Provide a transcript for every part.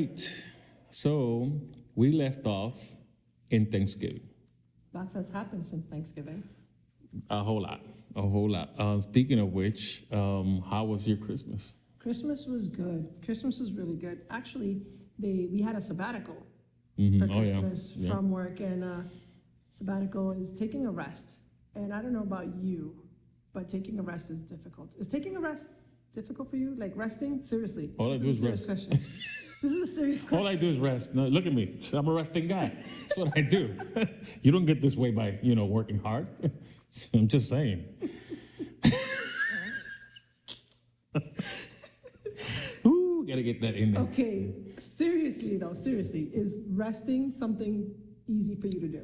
right. So we left off in Thanksgiving. Lots has happened since Thanksgiving. A whole lot. A whole lot. Speaking of which, how was your Christmas? Christmas was good. Christmas was really good. Actually, we had a sabbatical Mm-hmm. for Christmas from work, and sabbatical is taking a rest. And I don't know about you, but taking a rest is difficult. Is taking a rest difficult for you? Like resting? Seriously. All I do is rest. Question. This is a serious question. All I do is rest. No, look at me. I'm a resting guy. That's what I do. You don't get this way by, working hard. I'm just saying. Ooh, gotta get that in there. Okay, seriously, is resting something easy for you to do?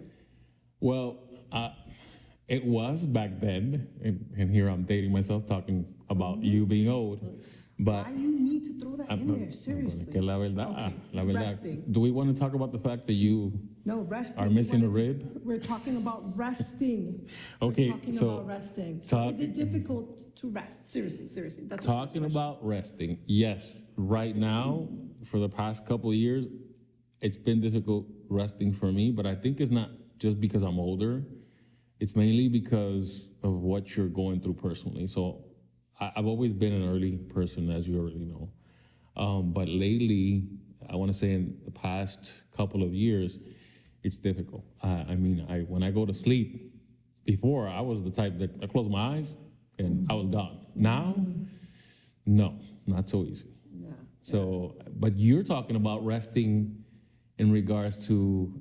Well, it was back then, and here I'm dating myself, talking about you being old. But why you need to throw that in there? Seriously. Que la verdad, Okay, la verdad. resting. Do we want to talk about the fact that you resting. are missing a rib? We're talking about resting. Okay, We're talking so about resting. talk- Is it difficult to rest? Seriously. That's the Talking serious about resting, yes. Right now, for the past couple of years, it's been difficult resting for me, but I think it's not just because I'm older. It's mainly because of what you're going through personally. So I've always been an early person, as you already know. But lately, I want to say in the past couple of years, it's difficult. When I go to sleep, before I was the type that I closed my eyes and I was gone. Now, no, not so easy. Yeah. So, but you're talking about resting in regards to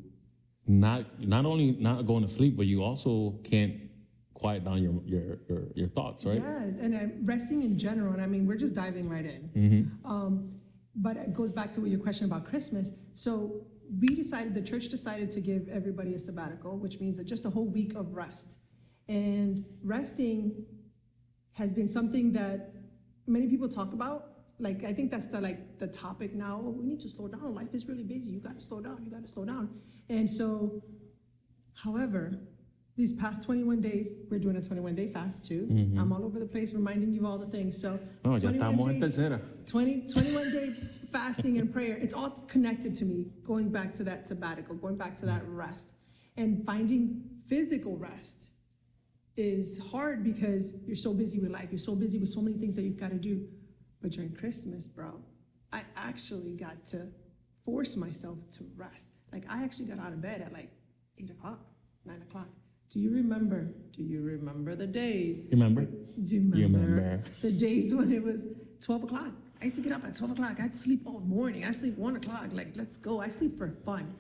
not only not going to sleep, but you also can't quiet down your thoughts, right? Yeah, and resting in general, and I mean, we're just diving right in. Mm-hmm. But it goes back to your question about Christmas. So the church decided to give everybody a sabbatical, which means that just a whole week of rest. And resting has been something that many people talk about. Like, I think that's the topic now. Oh, we need to slow down. Life is really busy. You got to slow down. And so, however, these past 21 days, we're doing a 21-day fast too. Mm-hmm. I'm all over the place reminding you of all the things. So, Ya estamos en tercera. 21-day fasting and prayer, it's all connected to me, going back to that sabbatical, going back to that rest. And finding physical rest is hard because you're so busy with life. You're so busy with so many things that you've got to do. But during Christmas, bro, I actually got to force myself to rest. Like, I actually got out of bed at 8 o'clock, 9 o'clock. Do you remember the days? Do you remember The days when it was 12 o'clock? I used to get up at 12 o'clock. I'd sleep all morning. I sleep 1 o'clock. Let's go. I sleep for fun.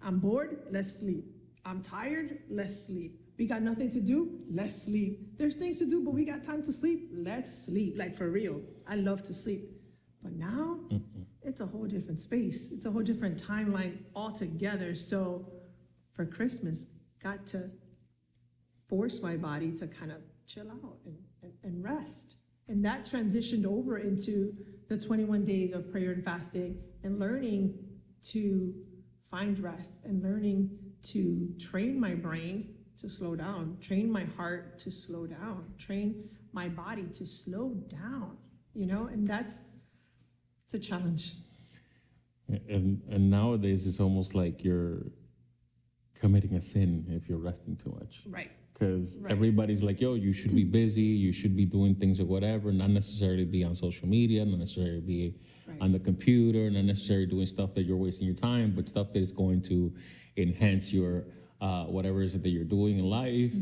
I'm bored, let's sleep. I'm tired, let's sleep. We got nothing to do, let's sleep. There's things to do, but we got time to sleep, let's sleep. For real. I love to sleep. But now, it's a whole different space. It's a whole different timeline altogether. So for Christmas, got to force my body to kind of chill out and rest. And that transitioned over into the 21 days of prayer and fasting and learning to find rest and learning to train my brain to slow down, train my heart to slow down, train my body to slow down, and it's a challenge. And nowadays it's almost like you're committing a sin if you're resting too much. Right. Because everybody's like, yo, you should be busy, you should be doing things or whatever, not necessarily be on social media, not necessarily be on the computer, not necessarily doing stuff that you're wasting your time, but stuff that is going to enhance your whatever it is that you're doing in life,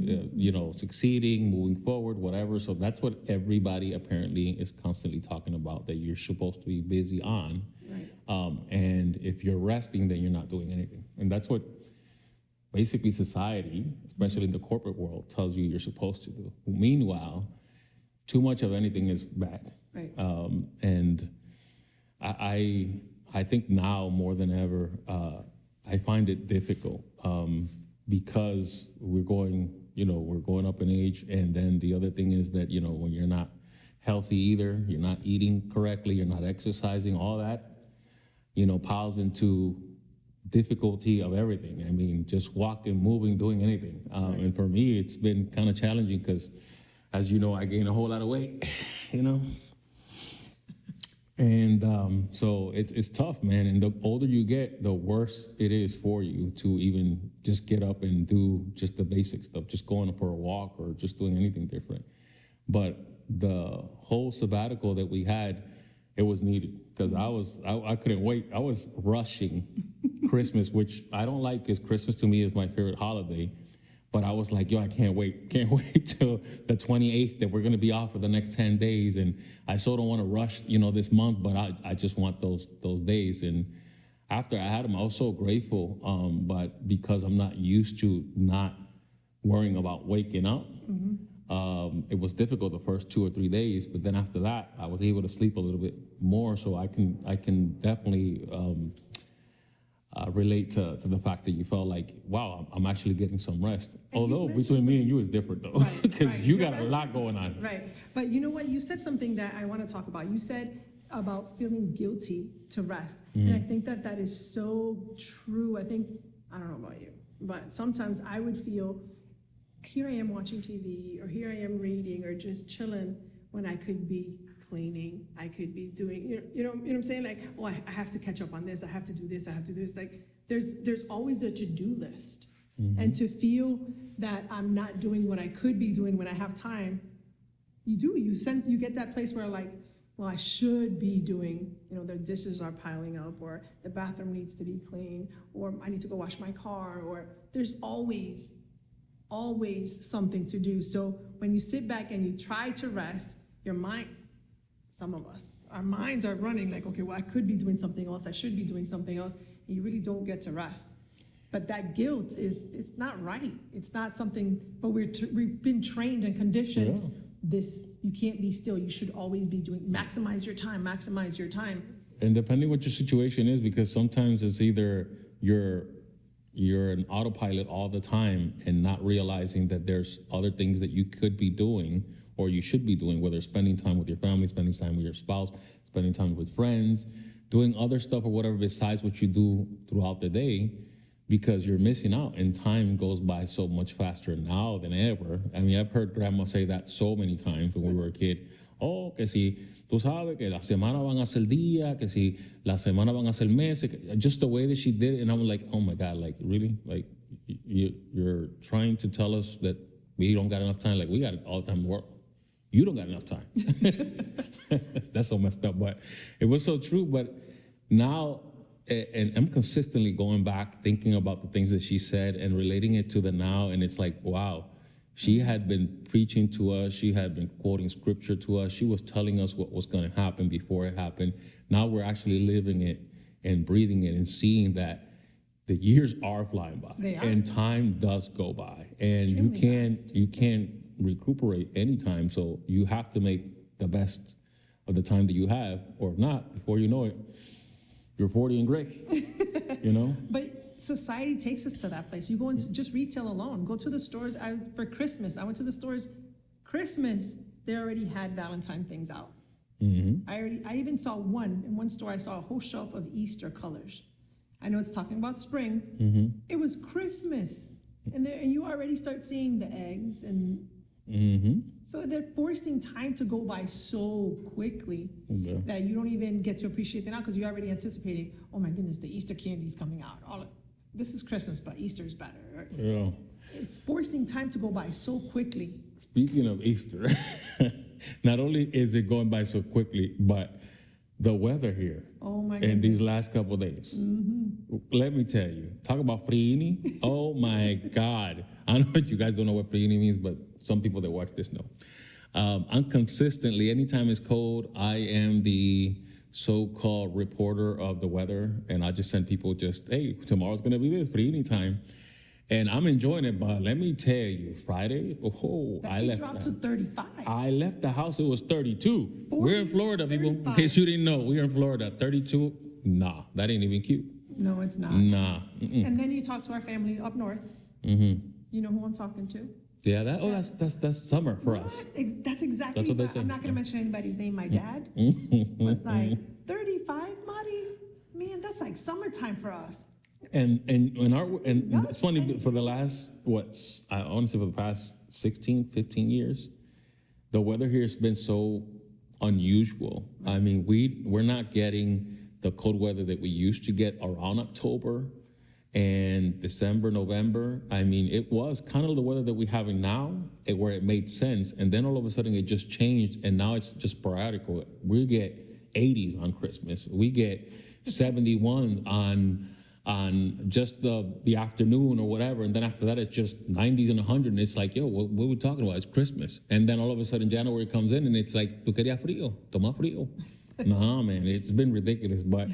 succeeding, moving forward, whatever. So that's what everybody apparently is constantly talking about, that you're supposed to be busy on. Right. And if you're resting, then you're not doing anything. And that's what basically society, especially in the corporate world, tells you you're supposed to do. Meanwhile, too much of anything is bad. Right. And I think now more than ever, I find it difficult because we're going up in age. And then the other thing is that, when you're not healthy either, you're not eating correctly, you're not exercising, all that, piles into difficulty of everything. I mean, just walking, moving, doing anything. And for me, it's been kind of challenging because, as you know, I gained a whole lot of weight, And so it's tough, man. And the older you get, the worse it is for you to even just get up and do just the basic stuff, just going for a walk or just doing anything different. But the whole sabbatical that we had, it was needed because I couldn't wait. I was rushing Christmas, which I don't like because Christmas to me is my favorite holiday. But I was like, yo, I can't wait till the 28th that we're gonna be off for the next 10 days. And I so don't wanna rush, this month, but I just want those days. And after I had them, I was so grateful, but because I'm not used to not worrying about waking up, it was difficult the first 2 or 3 days, but then after that, I was able to sleep a little bit more, so I can definitely relate to the fact that you felt like, wow, I'm actually getting some rest. And although between me and you is different though, Right, because right. you You're got a lot going on. Right. But you know what? You said something that I want to talk about. You said about feeling guilty to rest. And I think that is so true. I don't know about you, but sometimes I would feel, here I am watching TV, or here I am reading, or just chilling, when I could be cleaning, I could be doing, you know what I'm saying? Like, oh, I have to catch up on this, I have to do this, I have to do this. Like, there's always a to-do list. And to feel that I'm not doing what I could be doing when I have time, you get that place where, like, well, I should be doing, the dishes are piling up, or the bathroom needs to be clean, or I need to go wash my car, or there's always something to do. So when you sit back and you try to rest, your mind, some of us, our minds are running like, okay, well, I could be doing something else, I should be doing something else, and you really don't get to rest. But that guilt it's not right. It's not something, but we've been trained and conditioned. This, you can't be still, you should always be doing, maximize your time. And depending what your situation is, because sometimes it's either you're an autopilot all the time and not realizing that there's other things that you could be doing or you should be doing, whether it's spending time with your family, spending time with your spouse, spending time with friends, doing other stuff or whatever besides what you do throughout the day, because you're missing out and time goes by so much faster now than ever. I mean, I've heard grandma say that so many times when we were a kid. Oh, que si tú sabes que la semana van a ser día, que si la semana van a ser meses, just the way that she did it. And I'm like, oh my God, like really? Like you're trying to tell us that we don't got enough time? Like we got all the time in the world. You don't got enough time. That's so messed up, but it was so true. But now, and I'm consistently going back, thinking about the things that she said and relating it to the now. And it's like, wow, she had been preaching to us. She had been quoting scripture to us. She was telling us what was going to happen before it happened. Now we're actually living it and breathing it and seeing that the years are flying by. They are. And time does go by. And you can't recuperate anytime. So you have to make the best of the time that you have, or if not, before you know it, you're 40 and gray, But society takes us to that place. You go into just retail alone. Go to the stores. For Christmas, I went to the stores. Christmas, they already had Valentine things out. I even saw in one store, I saw a whole shelf of Easter colors. I know it's talking about spring. It was Christmas. And you already start seeing the eggs and so they're forcing time to go by so quickly that you don't even get to appreciate it now because you're already anticipating, oh my goodness, the Easter candy's coming out. This is Christmas, but Easter's better. Yeah. It's forcing time to go by so quickly. Speaking of Easter, not only is it going by so quickly, but the weather here in these last couple of days. Let me tell you, talk about friini. Oh my God. I know you guys don't know what friini means, but some people that watch this know. I'm consistently, anytime it's cold, I am the so-called reporter of the weather, and I just send people hey, tomorrow's gonna be this, friini time. And I'm enjoying it, but let me tell you, Friday, It dropped to 35. I left the house, it was 32. We're in Florida, people. 35. In case you didn't know, we're in Florida. 32, nah, that ain't even cute. No, it's not. Nah. And then you talk to our family up north. You know who I'm talking to? Yeah, that's summer for us. That's exactly. That's what they say. I'm not going to mention anybody's name. My dad was like 35, Marty. Man, that's like summertime for us. And it's funny, for the last, honestly, for the past 16, 15 years, the weather here has been so unusual. I mean, we're not getting the cold weather that we used to get around October and December, November. I mean, it was kind of the weather that we're having now, where it made sense. And then all of a sudden it just changed, and now it's just sporadic. We get 80s on Christmas. We get 71 on just the afternoon or whatever. And then after that, it's just 90s and 100. And it's like, yo, what are we talking about? It's Christmas. And then all of a sudden January comes in and it's like, tu querías frío, toma frío. Nah, man, it's been ridiculous. But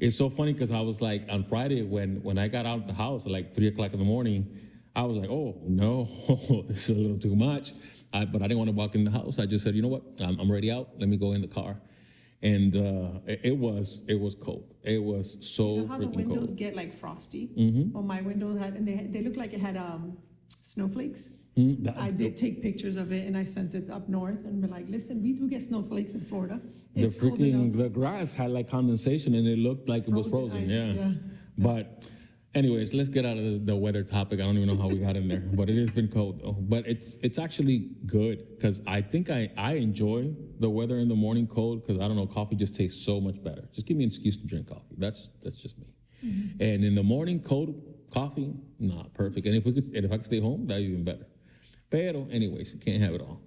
it's so funny because I was like, on Friday, when I got out of the house at like 3 o'clock in the morning, I was like, oh, no, this is a little too much. But I didn't want to walk in the house. I just said, you know what? I'm already out. Let me go in the car. And it was cold. It was so You know how the freaking windows cold. get like frosty? Well, my windows had, and they looked like it had snowflakes. I did take pictures of it and I sent it up north and be like, listen, we do get snowflakes in Florida. It's cold enough. The grass had like condensation and it looked like it was frozen. Ice, Yeah. But anyways, let's get out of the weather topic. I don't even know how we got in there, but it has been cold though. But it's actually good because I think I enjoy the weather in the morning cold because I don't know, coffee just tastes so much better. Just give me an excuse to drink coffee. That's just me. And in the morning cold coffee, not perfect. And if I could stay home, that's even better. Pero anyways, you can't have it all.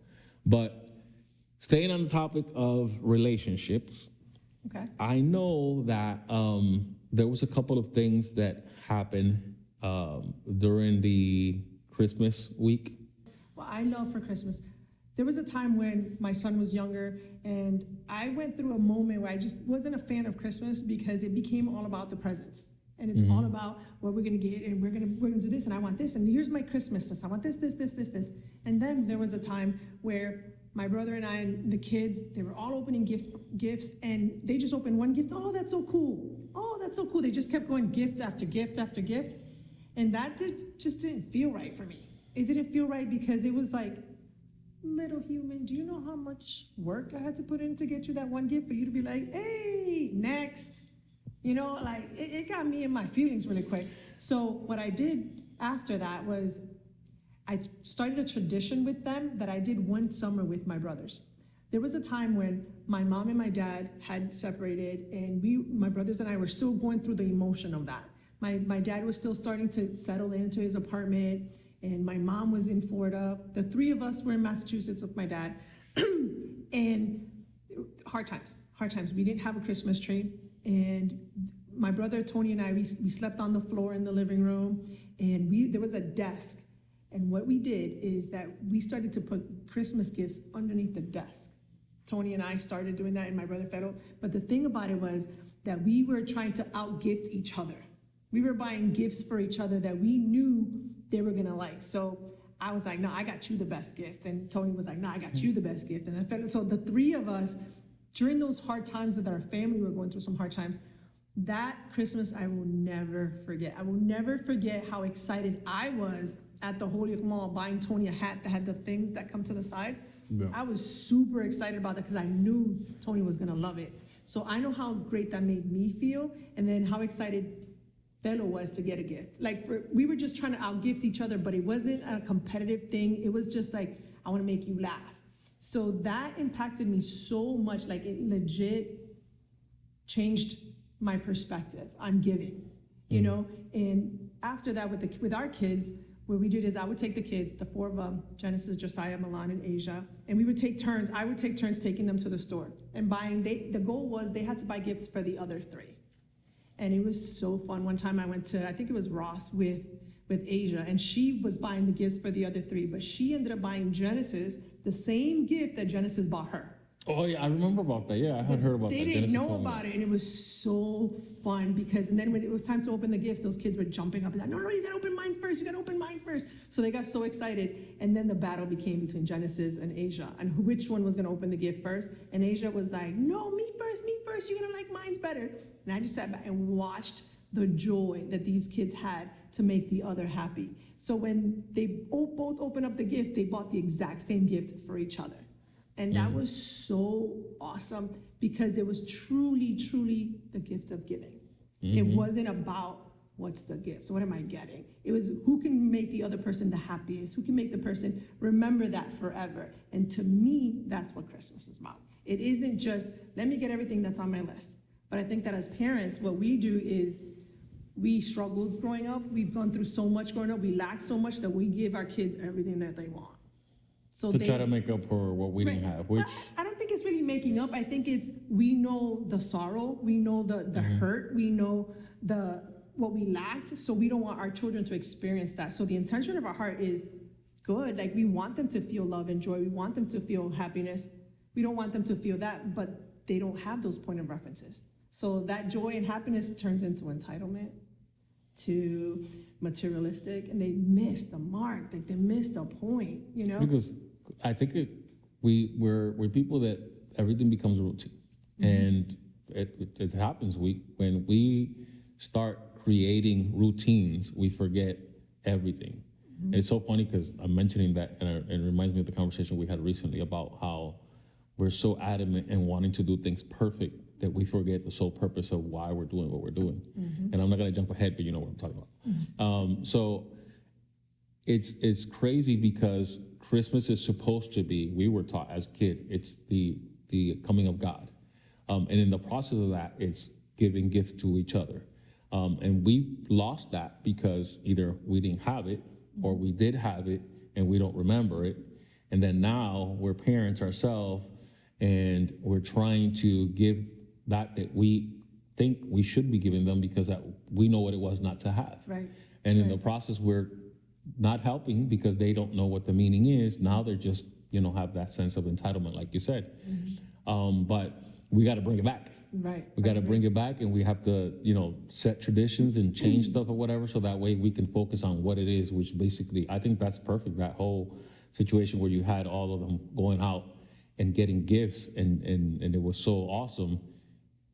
But staying on the topic of relationships, Okay. I know that there was a couple of things that happened during the Christmas week. Well, I love for Christmas. There was a time when my son was younger and I went through a moment where I just wasn't a fan of Christmas because it became all about the presents. And it's all about what we're gonna get and we're gonna do this and I want this and here's my Christmas list. I want this. And then there was a time where my brother and I and the kids, they were all opening gifts and they just opened one gift. Oh, that's so cool. Oh, that's so cool. They just kept going gift after gift after gift. And that just didn't feel right for me. It didn't feel right because it was like, little human, do you know how much work I had to put in to get you that one gift for you to be like, hey, next? You know, like it got me in my feelings really quick. So what I did after that was I started a tradition with them that I did one summer with my brothers. There was a time when my mom and my dad had separated and my brothers and I were still going through the emotion of that. My dad was still starting to settle into his apartment and my mom was in Florida. The three of us were in Massachusetts with my dad. And hard times. We didn't have a Christmas tree. And my brother Tony and I, we slept on the floor in the living room and there was a desk. And what we did is that we started to put Christmas gifts underneath the desk. Tony and I started doing that and my brother Fero. But the thing about it was that we were trying to outgift each other. We were buying gifts for each other that we knew they were gonna like. So I was like, no, I got you the best gift. And Tony was like, no, I got you the best gift. And then so the three of us, during those hard times with our family, we were going through some hard times. That Christmas, I will never forget. I will never forget how excited I was at the Holyoke Mall buying Tony a hat that had the things that come to the side. Yeah. I was super excited about that because I knew Tony was gonna love it. So I know how great that made me feel, and then how excited Bello was to get a gift. Like we were just trying to outgift each other, but it wasn't a competitive thing. It was just like, I wanna make you laugh. So that impacted me so much, like it legit changed my perspective on giving, you know? And after that with our kids, what we did is I would take the kids, the four of them, Genesis, Josiah, Milan, and Asia, and we would take turns. I would take turns taking them to the store and buying, the goal was they had to buy gifts for the other three. And it was so fun. One time I went to, I think it was Ross with Asia, and she was buying the gifts for the other three, but she ended up buying Genesis the same gift that Genesis bought her. Oh yeah, I remember about that. Yeah, I had heard about that. They didn't know about it, and it was so fun and then when it was time to open the gifts, those kids were jumping up and like, no, you gotta open mine first. So they got so excited, and then the battle became between Genesis and Asia, and which one was gonna open the gift first, and Asia was like, no, me first, you're gonna like mine's better. And I just sat back and watched the joy that these kids had to make the other happy. So when they both opened up the gift, they bought the exact same gift for each other. And that was so awesome because it was truly, truly the gift of giving. It wasn't about what's the gift? What am I getting? It was who can make the other person the happiest, who can make the person remember that forever. And to me, that's what Christmas is about. It isn't just, let me get everything that's on my list. But I think that as parents, what we do is we struggled growing up. We've gone through so much growing up. We lacked so much that we give our kids everything that they want. So to try to make up for what we didn't have, which I don't think it's really making up. I think it's, we know the sorrow, we know the hurt, we know what we lacked, so we don't want our children to experience that. So the intention of our heart is good. Like, we want them to feel love and joy. We want them to feel happiness. We don't want them to feel that, but they don't have those point of references. So that joy and happiness turns into entitlement, to materialistic, and they miss the mark. Like, they miss the point, you know? because I think we're people that everything becomes a routine, and it happens. When we start creating routines, we forget everything. And it's so funny because I'm mentioning that, and it reminds me of the conversation we had recently about how we're so adamant in wanting to do things perfect that we forget the sole purpose of why we're doing what we're doing. And I'm not going to jump ahead, but you know what I'm talking about. So it's crazy because Christmas is supposed to be, we were taught as a kid, it's the coming of God. And in the process of that, it's giving gifts to each other. And we lost that because either we didn't have it or we did have it and we don't remember it. And then now we're parents ourselves and we're trying to give that we think we should be giving them because that we know what it was not to have. Right. And in the process, we're not helping because they don't know what the meaning is. Now they're just, have that sense of entitlement, like you said. But we got to bring it back. Right. We got to bring it back, and we have to, set traditions and change stuff or whatever, so that way we can focus on what it is, which basically, I think that's perfect. That whole situation where you had all of them going out and getting gifts, and it was so awesome.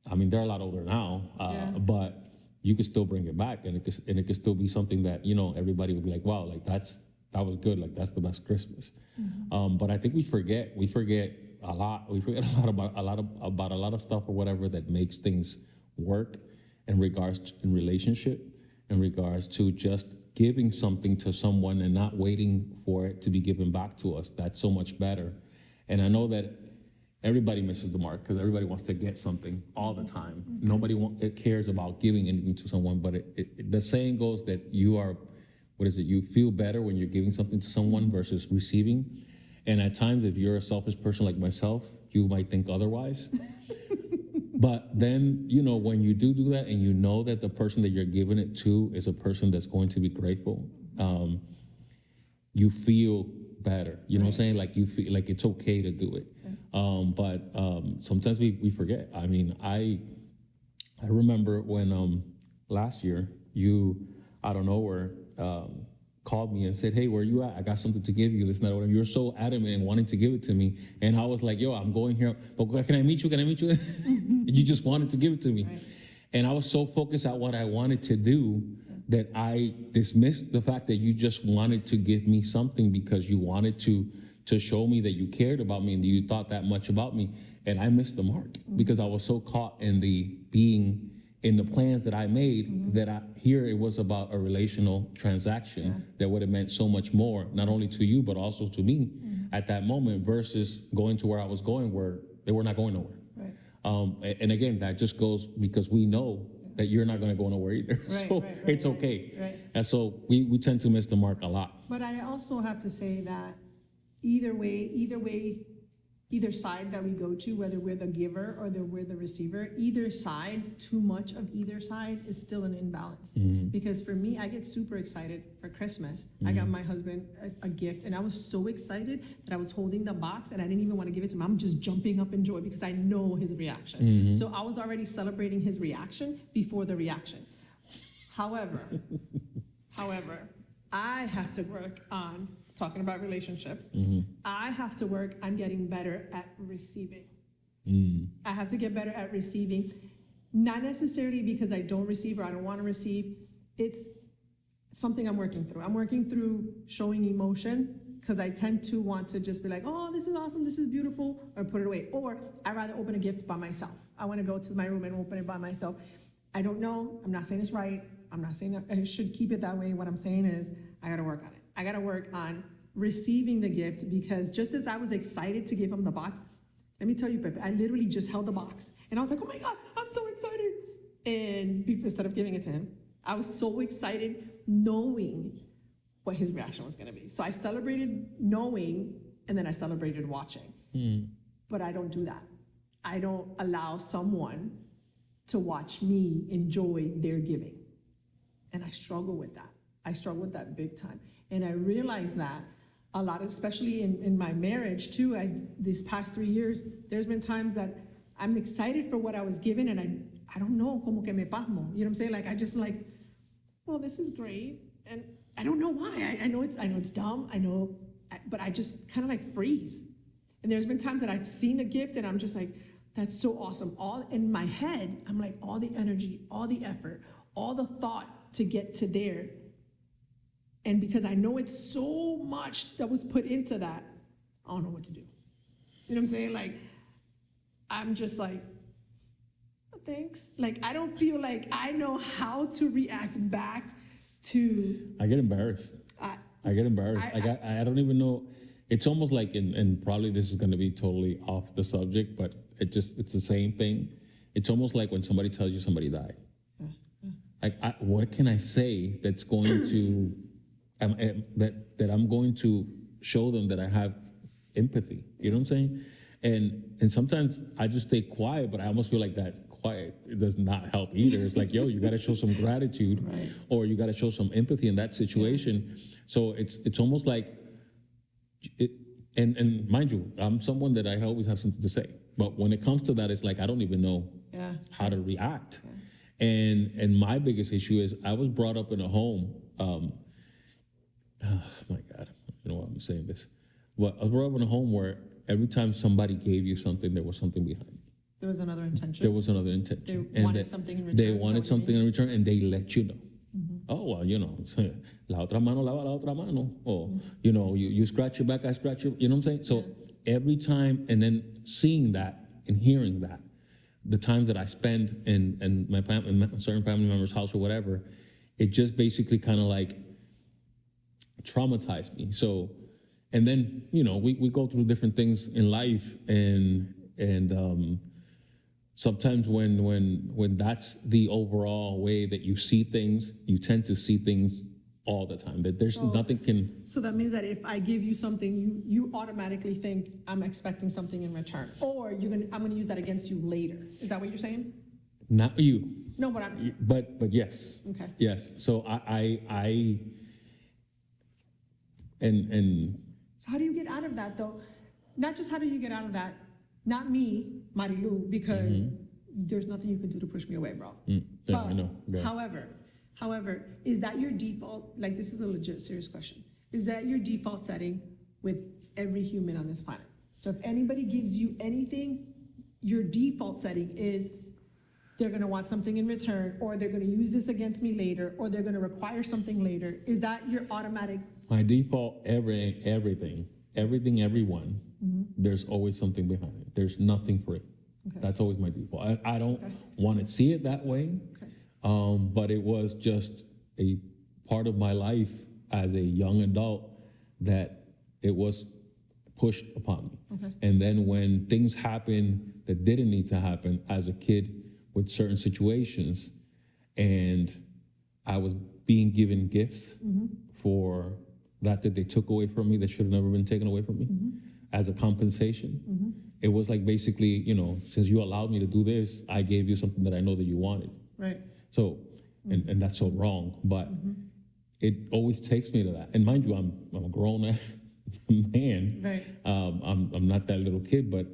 I mean, they're a lot older now, but you could still bring it back, and it could still be something that, everybody would be like, wow, like that was good, like that's the best Christmas. But I think we forget a lot. We forget about a lot of stuff or whatever that makes things work in relationship, in regards to just giving something to someone and not waiting for it to be given back to us. That's so much better. And I know that everybody misses the mark because everybody wants to get something all the time. Nobody cares about giving anything to someone, but the saying goes that you feel better when you're giving something to someone versus receiving. And at times, if you're a selfish person like myself, you might think otherwise. But then, when you do that and you know that the person that you're giving it to is a person that's going to be grateful, you feel better. You know what I'm saying? Like, you feel like it's okay to do it. But sometimes we forget. I mean, I remember when last year you, out of nowhere, called me and said, hey, where you at? I got something to give you. This, that, whatever. You're so adamant in wanting to give it to me. And I was like, yo, I'm going here, but can I meet you? You just wanted to give it to me. Right. And I was so focused on what I wanted to do that I dismissed the fact that you just wanted to give me something because you wanted to show me that you cared about me and that you thought that much about me. And I missed the mark because I was so caught in the plans that I made that here it was about a relational transaction that would have meant so much more, not only to you, but also to me at that moment, versus going to where I was going, where they were not going nowhere. Right. And again, that just goes because we know that you're not going to go nowhere either. It's okay. Right. And so we tend to miss the mark a lot. But I also have to say that either side that we go to, whether we're the giver or we're the receiver, either side, too much of either side is still an imbalance. Because for me, I get super excited for Christmas. I got my husband a gift, and I was so excited that I was holding the box and I didn't even want to give it to him. I'm just jumping up in joy because I know his reaction. So I was already celebrating his reaction before the reaction. However, I have to work on talking about relationships. I have to work on getting better at receiving. I have to get better at receiving, not necessarily because I don't receive or I don't want to receive. It's something I'm working through. I'm working through showing emotion because I tend to want to just be like, oh, this is awesome, this is beautiful, or put it away. Or I'd rather open a gift by myself. I want to go to my room and open it by myself. I don't know. I'm not saying it's right. I'm not saying I should keep it that way. What I'm saying is I got to work on it. I got to work on receiving the gift, because just as I was excited to give him the box, let me tell you, Pepe, I literally just held the box and I was like, oh my God, I'm so excited. And instead of giving it to him, I was so excited knowing what his reaction was going to be. So I celebrated knowing, and then I celebrated watching. But I don't do that. I don't allow someone to watch me enjoy their giving. And I struggle with that. I struggle with that big time. And I realize that a lot, especially in my marriage too, these past 3 years, there's been times that I'm excited for what I was given, and I don't know, como que me pasmo. You know what I'm saying? Like, I just like, well, this is great. And I don't know why. I know it's dumb. But I just kind of like freeze. And there's been times that I've seen a gift and I'm just like, that's so awesome. All in my head, I'm like, all the energy, all the effort, all the thought to get to there. And because I know it's so much that was put into that, I don't know what to do. You know what I'm saying? Like, I'm just like, oh, thanks. Like, I don't feel like I know how to react back to. I get embarrassed. I get embarrassed. I don't even know. It's almost like, and probably this is going to be totally off the subject, but it's the same thing. It's almost like when somebody tells you somebody died. Like, what can I say that's going to, that I'm going to show them that I have empathy? You know what I'm saying? And sometimes I just stay quiet, but I almost feel like that quiet, it does not help either. It's like, yo, you got to show some gratitude, right, or you got to show some empathy in that situation. Yeah. So it's almost like, and mind you, I'm someone that I always have something to say. But when it comes to that, it's like, I don't even know how to react. Yeah. And my biggest issue is I was brought up in a home, oh my God, you know why I'm saying this. But I was brought up in a home where every time somebody gave you something, there was something behind it. There was another intention. There was another intention. They wanted something in return. They wanted something in return, and they let you know. Oh, well, you know, la otra mano lava la otra mano. Or, you know, you scratch your back, I scratch your, you know what I'm saying? So every time, and then seeing that and hearing that, the times that I spend in my certain family member's house or whatever, it just basically kind of like traumatized me. So, and then, you know, we go through different things in life, and sometimes when that's the overall way that you see things, you tend to see things all the time. That there's nothing can. So that means that if I give you something, you automatically think I'm expecting something in return, or I'm gonna use that against you later. Is that what you're saying? Not you. No, but I'm. But yes. Okay. Yes. So I and. So how do you get out of that though? Not just how do you get out of that. Not me, Marilu, because there's nothing you can do to push me away, bro. Yeah, I know. Yeah. However, is that your default? Like, this is a legit serious question. Is that your default setting with every human on this planet? So if anybody gives you anything, your default setting is they're going to want something in return, or they're going to use this against me later, or they're going to require something later. Is that your automatic? My default, everything, everyone, there's always something behind it. There's nothing free. Okay. That's always my default. I don't want to see it that way, but it was just a part of my life as a young adult that it was pushed upon me. Okay. And then when things happen that didn't need to happen as a kid with certain situations, and I was being given gifts for that they took away from me, that should have never been taken away from me, as a compensation. It was like, basically, you know, since you allowed me to do this, I gave you something that I know that you wanted. Right. So, and that's so wrong, but it always takes me to that. And mind you, I'm a grown man. Right. I'm not that little kid, but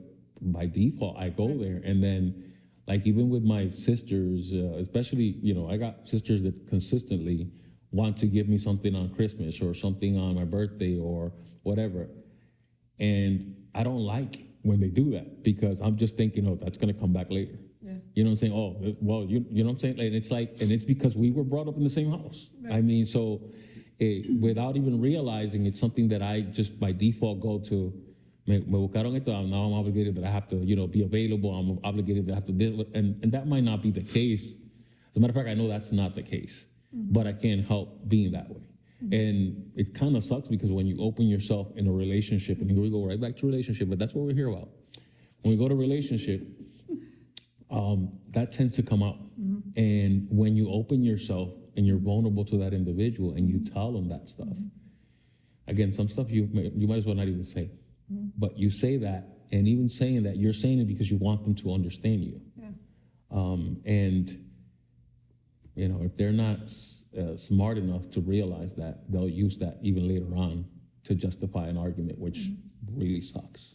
by default, I go there. And then, like, even with my sisters, especially, you know, I got sisters that consistently want to give me something on Christmas or something on my birthday or whatever. And I don't like when they do that, because I'm just thinking, oh, that's going to come back later. Yeah. You know what I'm saying? Oh, well, you know what I'm saying? And it's like, and it's because we were brought up in the same house. Right. I mean, so without even realizing, it's something that I just by default go to. Me buscaron esto, now I'm obligated that I have to, you know, be available. I'm obligated that I have to deal with, and that might not be the case. As a matter of fact, I know that's not the case, but I can't help being that way. And it kind of sucks because when you open yourself in a relationship, and here we go right back to relationship, but that's what we're here about. When we go to relationship, that tends to come out. And when you open yourself and you're vulnerable to that individual and you tell them that stuff, again, some stuff you might as well not even say, but you say that, and even saying that, you're saying it because you want them to understand you. And you know, if they're not smart enough to realize that, they'll use that even later on to justify an argument, which really sucks.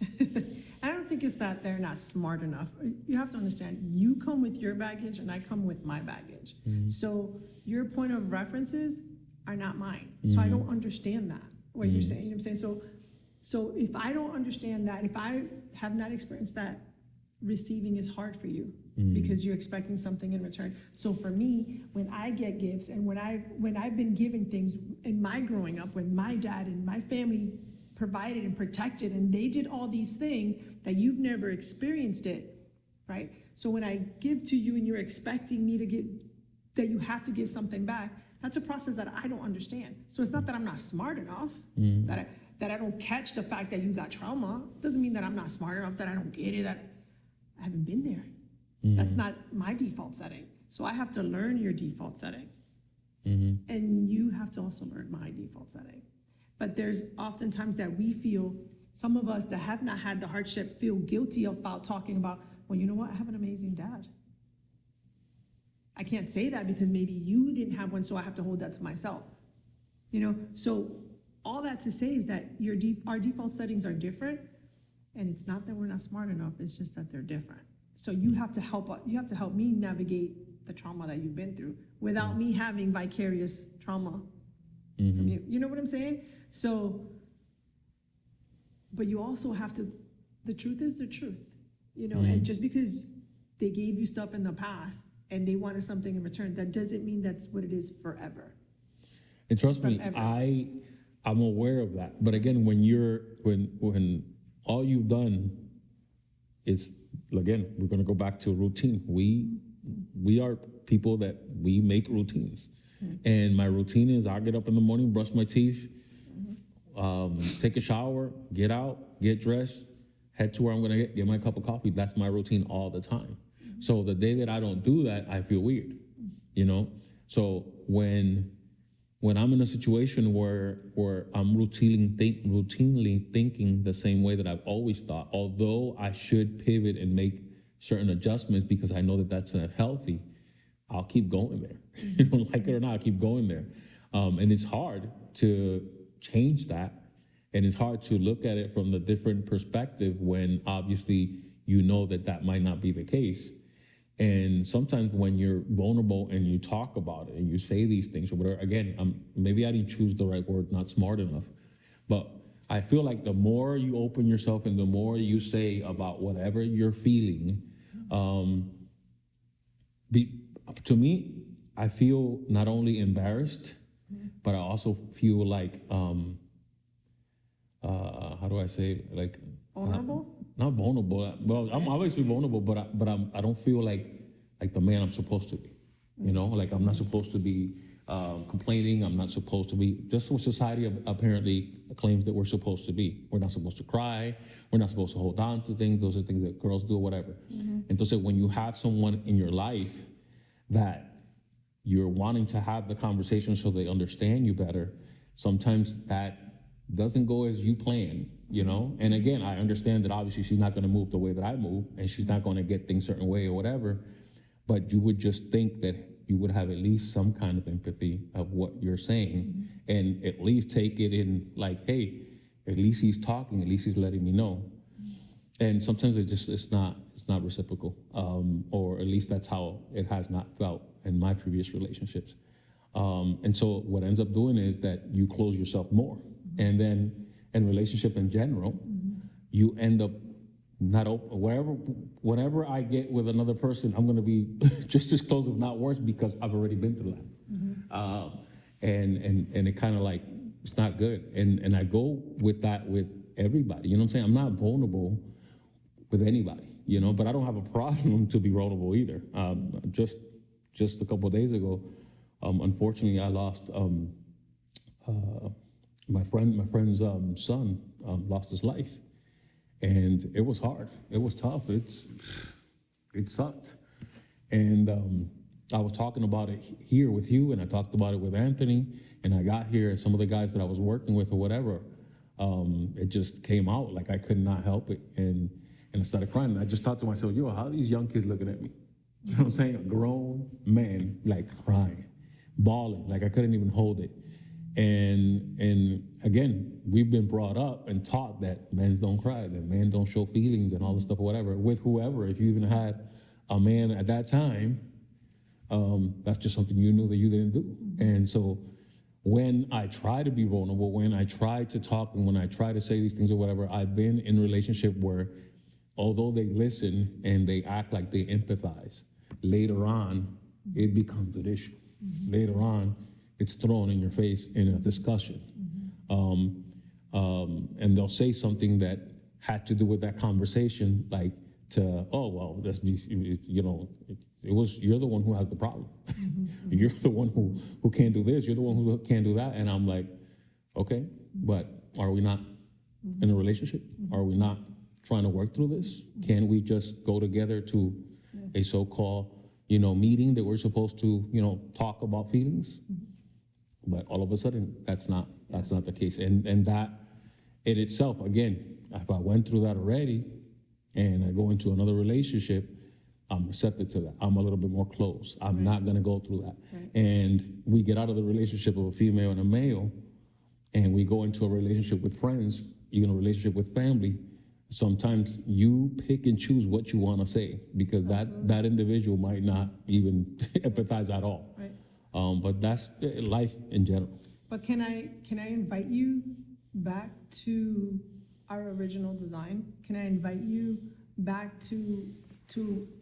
I don't think it's that they're not smart enough. You have to understand, you come with your baggage and I come with my baggage. So your point of references are not mine. So I don't understand that, what you're saying. You know what I'm saying? So if I don't understand that, if I have not experienced that, receiving is hard for you because you're expecting something in return. So for me, when I get gifts and when I've been given things in my growing up, when my dad and my family provided and protected and they did all these things that you've never experienced it, right? So when I give to you and you're expecting me to give, that you have to give something back, that's a process that I don't understand. So it's not that I'm not smart enough, that I don't catch the fact that you got trauma. It doesn't mean that I'm not smart enough, that I don't get it, that I haven't been there. That's not my default setting. So I have to learn your default setting. And you have to also learn my default setting. But there's oftentimes that we feel, some of us that have not had the hardship feel guilty about talking about, well, you know what, I have an amazing dad. I can't say that because maybe you didn't have one, so I have to hold that to myself. You know, so all that to say is that our default settings are different, and it's not that we're not smart enough, it's just that they're different. So you have to help me navigate the trauma that you've been through without me having vicarious trauma from you. You know what I'm saying? So, but you also have to, the truth is the truth, you know, and just because they gave you stuff in the past and they wanted something in return, that doesn't mean that's what it is forever. And trust me, I'm aware of that. But again, when all you've done is, again, we're going to go back to routine. We are people that we make routines. And my routine is I get up in the morning, brush my teeth, take a shower, get out, get dressed, head to where I'm going to get my cup of coffee. That's my routine all the time. So the day that I don't do that, I feel weird, you know? So when I'm in a situation where I'm routinely thinking the same way that I've always thought, although I should pivot and make certain adjustments because I know that that's unhealthy, I'll keep going there. You know, like it or not, I'll keep going there. And it's hard to change that. And it's hard to look at it from the different perspective when obviously you know that that might not be the case. And sometimes when you're vulnerable and you talk about it and you say these things or whatever, again, maybe I didn't choose the right word, not smart enough, but I feel like the more you open yourself and the more you say about whatever you're feeling, to me, I feel not only embarrassed, but I also feel like, how do I say it? Like Vulnerable? Not vulnerable. Well, I'm obviously vulnerable, but I don't feel like the man I'm supposed to be. You know, like I'm not supposed to be complaining. I'm not supposed to be just what society apparently claims that we're supposed to be. We're not supposed to cry. We're not supposed to hold on to things. Those are things that girls do or whatever. And so when you have someone in your life that you're wanting to have the conversation so they understand you better, sometimes that doesn't go as you plan, you know? And again, I understand that obviously she's not gonna move the way that I move and she's not gonna get things a certain way or whatever, but you would just think that you would have at least some kind of empathy of what you're saying and at least take it in like, hey, at least he's talking, at least he's letting me know. And sometimes it's not reciprocal, or at least that's how it has not felt in my previous relationships. And so what ends up doing is that you close yourself more. And then in relationship in general, you end up not open. Whenever I get with another person, I'm gonna be just as close, if not worse, because I've already been through that. And it kind of like, it's not good. And I go with that with everybody, you know what I'm saying? I'm not vulnerable with anybody, you know, but I don't have a problem to be vulnerable either. Just just a couple of days ago, unfortunately, I lost my friend's son lost his life, and it was hard. It was tough. It sucked, and I was talking about it here with you, and I talked about it with Anthony, and I got here, some of the guys that I was working with or whatever, it just came out, like I could not help it, and I started crying, and I just thought to myself, yo, how are these young kids looking at me? You know what I'm saying? A grown man, like crying, bawling, like I couldn't even hold it. And again, we've been brought up and taught that men don't cry, that men don't show feelings and all this stuff or whatever, with whoever. If you even had a man at that time, that's just something you knew that you didn't do. And so when I try to be vulnerable, when I try to talk, and when I try to say these things or whatever, I've been in a relationship where although they listen and they act like they empathize, later on, it becomes an issue. Later on, it's thrown in your face in a discussion. And they'll say something that had to do with that conversation, like oh, well, that's, you know, you're the one who has the problem. You're the one who can't do this, you're the one who can't do that. And I'm like, okay, but are we not in a relationship? Are we not trying to work through this? Can we just go together to a so-called, meeting that we're supposed to, talk about feelings? But all of a sudden, that's not the case. And that in itself, again, if I went through that already and I go into another relationship, I'm receptive to that. I'm a little bit more close. I'm not gonna go through that. Right. And we get out of the relationship of a female and a male, and we go into a relationship with friends, even a relationship with family. Sometimes you pick and choose what you wanna say, because that individual might not even empathize at all. Right. But that's life in general. But can I invite you back to our original design? Can I invite you back to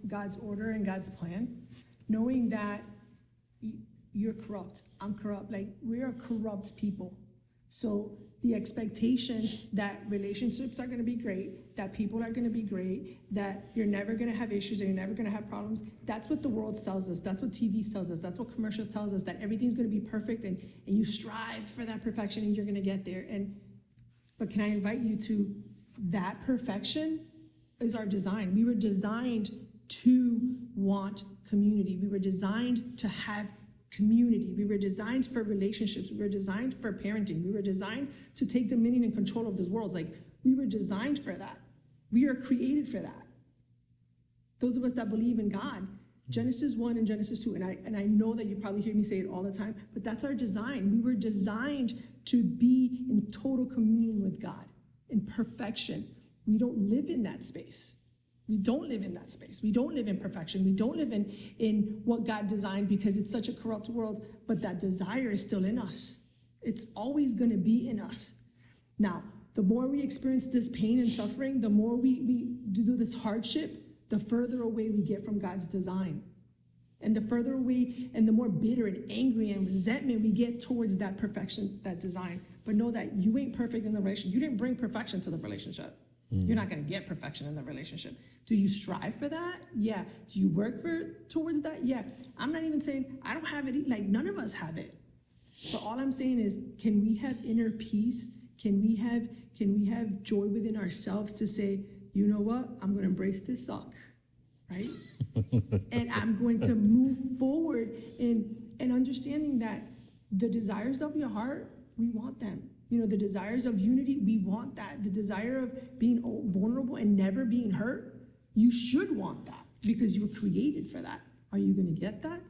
God's order and God's plan? Knowing that you're corrupt, I'm corrupt, like we're corrupt people. So the expectation that relationships are gonna be great, that people are gonna be great, that you're never gonna have issues and you're never gonna have problems, that's what the world tells us, that's what TV tells us, that's what commercials tells us, that everything's gonna be perfect and you strive for that perfection and you're gonna get there. But can I invite you to that perfection is our design. We were designed to want community. We were designed to have community. We were designed for relationships. We were designed for parenting. We were designed to take dominion and control of this world. Like, we were designed for that. We are created for that. Those of us that believe in God, Genesis 1 and Genesis 2, and I know that you probably hear me say it all the time, but that's our design. We were designed to be in total communion with God, in perfection. We don't live in that space. We don't live in that space. We don't live in perfection. We don't live in what God designed, because it's such a corrupt world, but that desire is still in us. It's always going to be in us. Now, the more we experience this pain and suffering, the more we do this hardship, the further away we get from God's design. And the further away and the more bitter and angry and resentment we get towards that perfection, that design. But know that you ain't perfect in the relationship. You didn't bring perfection to the relationship. You're not going to get perfection in the relationship. Do you strive for that? Yeah. Do you work towards that? Yeah. I'm not even saying I don't have it. Like, none of us have it. But all I'm saying is, can we have inner peace? Can we have joy within ourselves to say, you know what? I'm going to embrace this suck, right? And I'm going to move forward in understanding that the desires of your heart, we want them. The desires of unity, we want that. The desire of being vulnerable and never being hurt, you should want that, because you were created for that. Are you going to get that?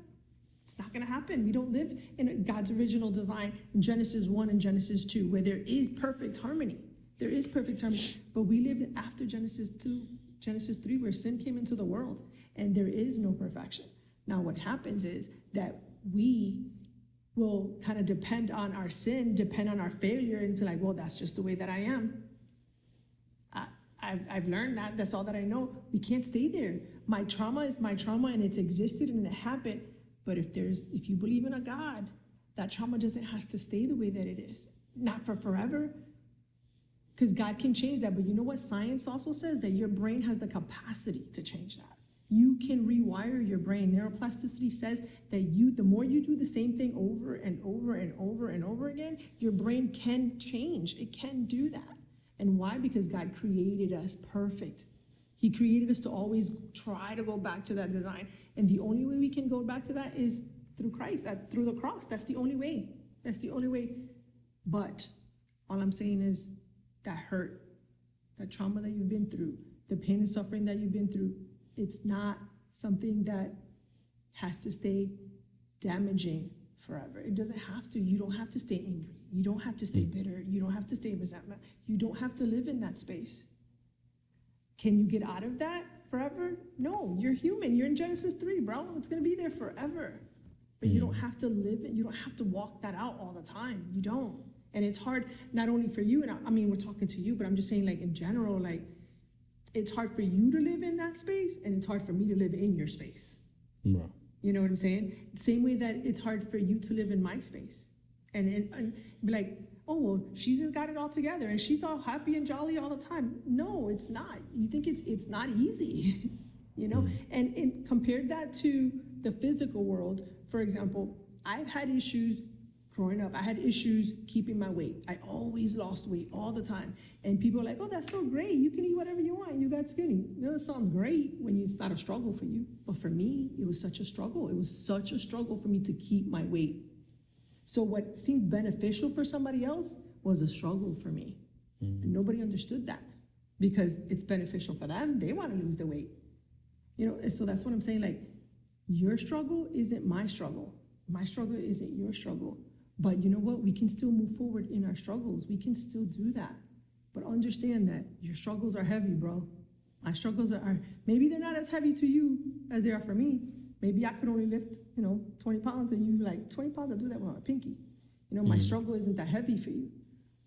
It's not going to happen. We don't live in God's original design in Genesis 1 and Genesis 2, where there is perfect harmony. There is perfect harmony. But we live after Genesis 2, Genesis 3, where sin came into the world, and there is no perfection. Now, what happens is that we will kind of depend on our sin, depend on our failure, and be like, well, that's just the way that I am. I've learned that. That's all that I know. We can't stay there. My trauma is my trauma, and it's existed and it happened. But if you believe in a God, that trauma doesn't have to stay the way that it is. Not for forever. Because God can change that. But you know what science also says? That your brain has the capacity to change that. You can rewire your brain. Neuroplasticity says that the more you do the same thing over and over and over and over again, your brain can change. It can do that. And why? Because God created us perfect. He created us to always try to go back to that design. And the only way we can go back to that is through Christ, through the cross. That's the only way. That's the only way. But all I'm saying is that hurt, that trauma that you've been through, the pain and suffering that you've been through, it's not something that has to stay damaging forever. It doesn't have to. You don't have to stay angry. You don't have to stay bitter. You don't have to stay resentment. You don't have to live in that space. Can you get out of that forever? No, you're human. You're in Genesis 3, bro. It's going to be there forever. But you don't have to live it. You don't have to walk that out all the time. You don't. And it's hard, not only for you, and I mean, we're talking to you, but I'm just saying, like, in general, like, it's hard for you to live in that space, and it's hard for me to live in your space. Yeah. You know what I'm saying? Same way that it's hard for you to live in my space. And be like, oh, well, she's got it all together, and she's all happy and jolly all the time. No, it's not. You think it's not easy, you know? And compared that to the physical world, for example, I've had issues growing up. I had issues keeping my weight. I always lost weight all the time. And people are like, oh, that's so great. You can eat whatever you want. You got skinny. You know, it sounds great when it's not a struggle for you. But for me, it was such a struggle. It was such a struggle for me to keep my weight. So what seemed beneficial for somebody else was a struggle for me. And nobody understood that because it's beneficial for them. They want to lose the weight. You know, and so that's what I'm saying. Like, your struggle isn't my struggle. My struggle isn't your struggle. But you know what? We can still move forward in our struggles. We can still do that. But understand that your struggles are heavy, bro. My struggles are maybe they're not as heavy to you as they are for me. Maybe I could only lift, 20 pounds, and you like 20 pounds, I do that with my pinky. My struggle isn't that heavy for you,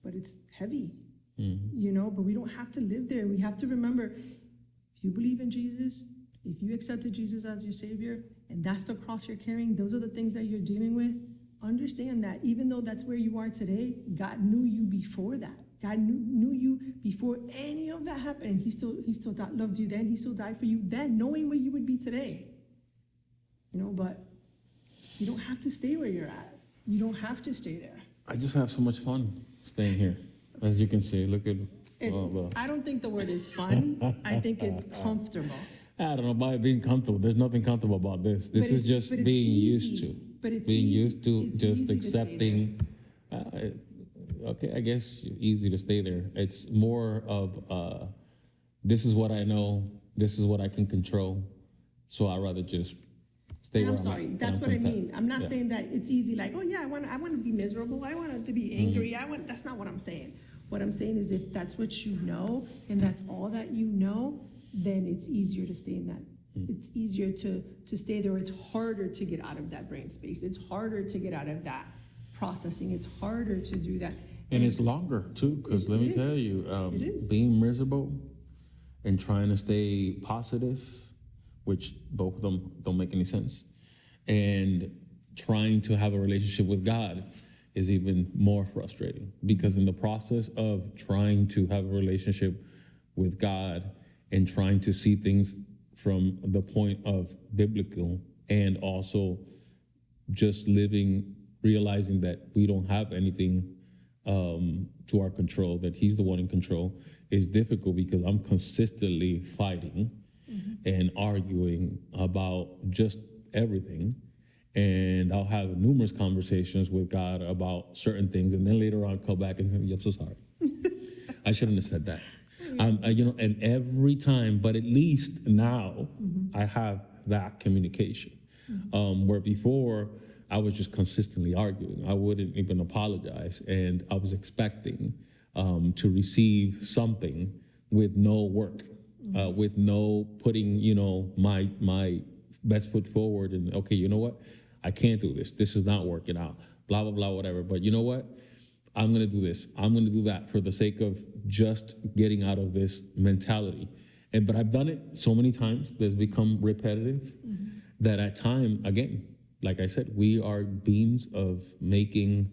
but it's heavy, but we don't have to live there. We have to remember, if you believe in Jesus, if you accepted Jesus as your Savior, and that's the cross you're carrying, those are the things that you're dealing with, understand that even though that's where you are today, God knew you before that. God knew you before any of that happened. And he still loved you then. He still died for you then, knowing where you would be today. But you don't have to stay where you're at. You don't have to stay there. I just have so much fun staying here. As you can see, look at I don't think the word is fun. I think it's comfortable. I don't know about being comfortable. There's nothing comfortable about this. This is just being used to. But it's being easy. used to It's just easy to stay accepting. Okay, I guess easy to stay there. It's more of this is what I know. This is what I can control. So I'd rather just stay where I'm I'm sorry. at. That's what I mean. I'm not Yeah. saying that it's easy. Like, oh yeah, I want to be miserable. I want to be angry. That's not what I'm saying. What I'm saying is, if that's what you know and that's all that you know, then it's easier to stay in that. It's easier to stay there. It's harder to get out of that brain space. It's harder to get out of that processing. It's harder to do that. And it's longer too, because let me tell you, being miserable and trying to stay positive, which both of them don't make any sense, and trying to have a relationship with God is even more frustrating, because in the process of trying to have a relationship with God and trying to see things from the point of biblical, and also just living, realizing that we don't have anything to our control, that he's the one in control, is difficult, because I'm consistently fighting and arguing about just everything. And I'll have numerous conversations with God about certain things, and then later on come back and I'm so sorry. I shouldn't have said that. And every time, but at least now I have that communication. Where before I was just consistently arguing. I wouldn't even apologize, and I was expecting to receive something with no work, with no putting, my best foot forward, and okay, you know what? I can't do this. This is not working out. Blah, blah, blah, whatever. But you know what? I'm going to do this. I'm going to do that for the sake of just getting out of this mentality. But I've done it so many times that it's become repetitive that at time, again, like I said, we are beings of making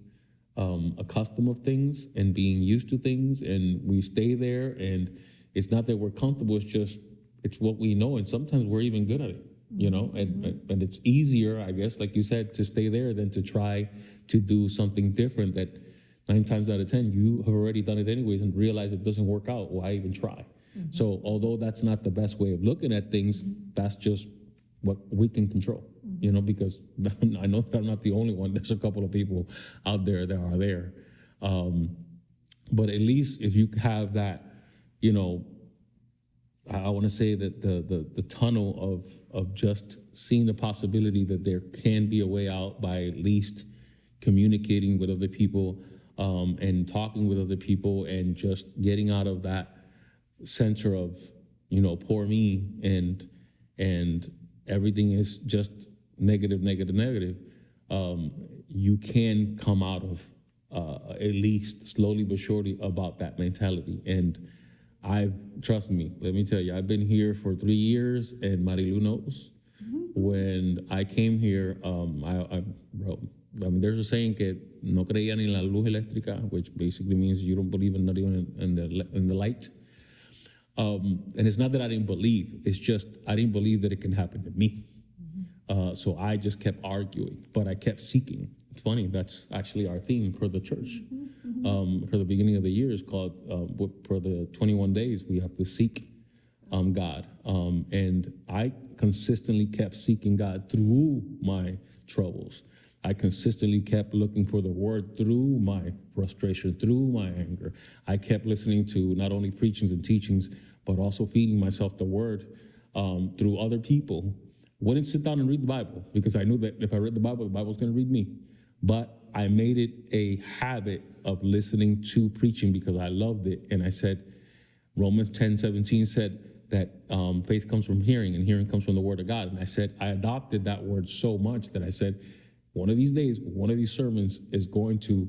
a custom of things and being used to things, and we stay there. And it's not that we're comfortable. It's what we know, and sometimes we're even good at it, you know, and it's easier, I guess, like you said, to stay there than to try to do something different that 9 times out of 10, you have already done it anyways and realize it doesn't work out. Why even try? So although that's not the best way of looking at things, that's just what we can control, you know, because I know that I'm not the only one. There's a couple of people out there that are there. But at least if you have that, you know, I want to say that the tunnel of just seeing the possibility that there can be a way out by at least communicating with other people, and talking with other people, and just getting out of that center of, you know, poor me, and everything is just negative. You can come out of at least slowly but surely about that mentality. And trust me, let me tell you, I've been here for 3 years, and Marilu knows. When I came here, there's a saying que no creía ni en la luz eléctrica, which basically means you don't believe not even in the light. And it's not that I didn't believe, it's just I didn't believe that it can happen to me. So I just kept arguing, but I kept seeking. It's funny, that's actually our theme for the church. For the beginning of the year is called, for the 21 days, we have to seek God. And I consistently kept seeking God through my troubles. I consistently kept looking for the word through my frustration, through my anger. I kept listening to not only preachings and teachings, but also feeding myself the word through other people. Wouldn't sit down and read the Bible, because I knew that if I read the Bible was going to read me. But I made it a habit of listening to preaching because I loved it. And I said, Romans 10:17 said that faith comes from hearing, and hearing comes from the word of God. And I said, I adopted that word so much that I said, one of these days, one of these sermons is going to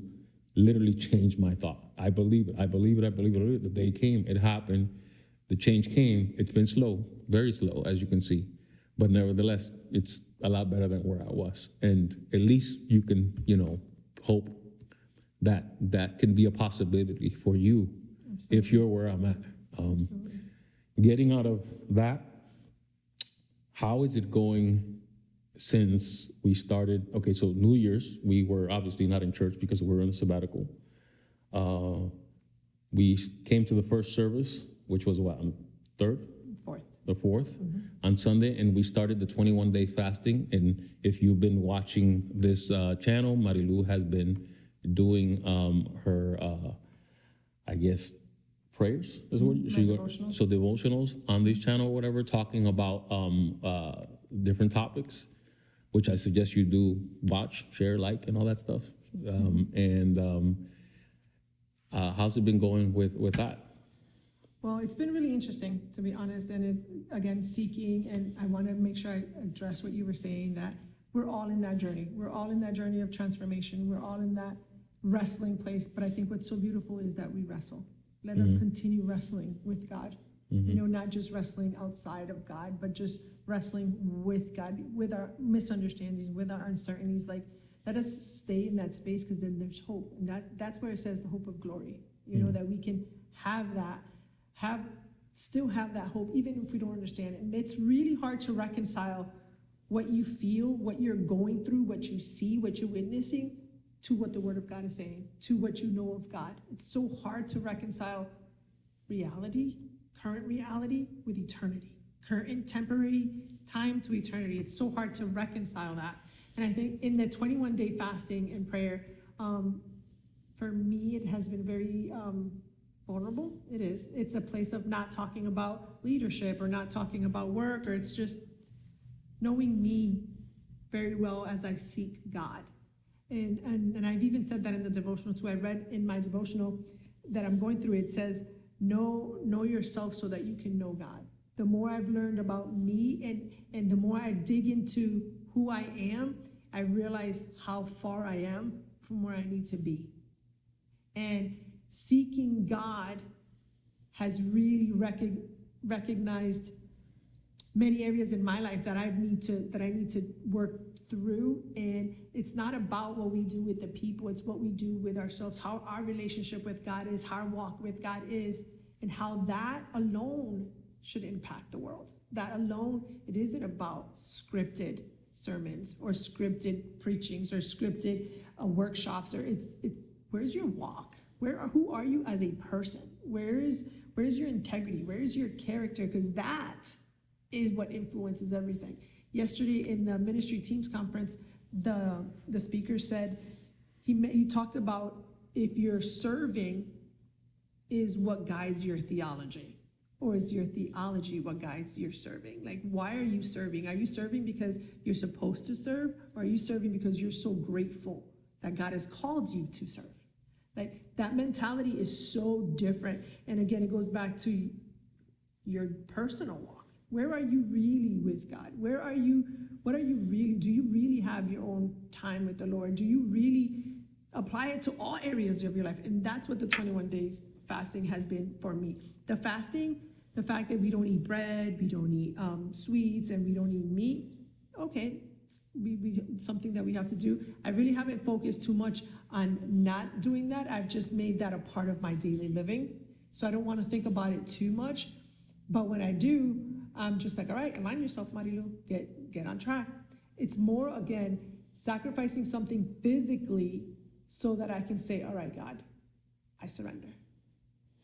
literally change my thought. I believe it. The day came, it happened, the change came. It's been slow, very slow, as you can see. But nevertheless, it's a lot better than where I was. And at least you can, you know, hope that that can be a possibility for you. Absolutely. If you're where I'm at. Getting out of that, how is it going since we started? Okay, so New Year's, we were obviously not in church because we were in the sabbatical. We came to the first service, which was what, on the 4th, on Sunday, and we started the 21-day fasting. And if you've been watching this channel, Marilu has been doing her, I guess, prayers is what devotionals. So devotionals on this channel or whatever, talking about different topics, which I suggest you do watch, share, like, and all that stuff. How's it been going with that? Well, it's been really interesting, to be honest, and again, seeking, and I want to make sure I address what you were saying, that we're all in that journey. We're all in that journey of transformation. We're all in that wrestling place, but I think what's so beautiful is that we wrestle. Let us continue wrestling with God. You know, not just wrestling outside of God, but just wrestling with God, with our misunderstandings, with our uncertainties. Like, let us stay in that space, because then there's hope. And that's where it says the hope of glory, you know, that we can have that, still have that hope, even if we don't understand it. And it's really hard to reconcile what you feel, what you're going through, what you see, what you're witnessing, to what the Word of God is saying, to what you know of God. It's so hard to reconcile reality, current reality, with eternity, current temporary time to eternity. It's so hard to reconcile that. And I think in the 21-day fasting and prayer, for me, it has been very vulnerable. It is. It's a place of not talking about leadership or not talking about work, or it's just knowing me very well as I seek God. And I've even said that in the devotional too. I read in my devotional that I'm going through, it says, know yourself so that you can know God. The more I've learned about me and the more I dig into who I am, I realize how far I am from where I need to be. And seeking God has really recognized many areas in my life that I need to work through. And it's not about what we do with the people, it's what we do with ourselves, how our relationship with God is, how our walk with God is, and how that alone should impact the world. That alone, it isn't about scripted sermons or scripted preachings or scripted workshops, or it's where's your walk? Who are you as a person? Where's your integrity? Where's your character? Because that is what influences everything. Yesterday in the ministry teams conference, the speaker said, he talked about if you're serving is what guides your theology, or is your theology what guides your serving? Like, why are you serving? Are you serving because you're supposed to serve, or are you serving because you're so grateful that God has called you to serve? Like, that mentality is so different. And again, it goes back to your personal walk. Where are you really with God? What are you really, do you really have your own time with the Lord? Do you really apply it to all areas of your life? And that's what the 21 days fasting has been for me. The fasting, the fact that we don't eat bread, we don't eat sweets, and we don't eat meat, okay, we something that we have to do. I really haven't focused too much on not doing that. I've just made that a part of my daily living. So I don't want to think about it too much. But when I do, I'm just like, all right, remind yourself, Marilu, get on track. It's more, again, sacrificing something physically so that I can say, all right, God, I surrender.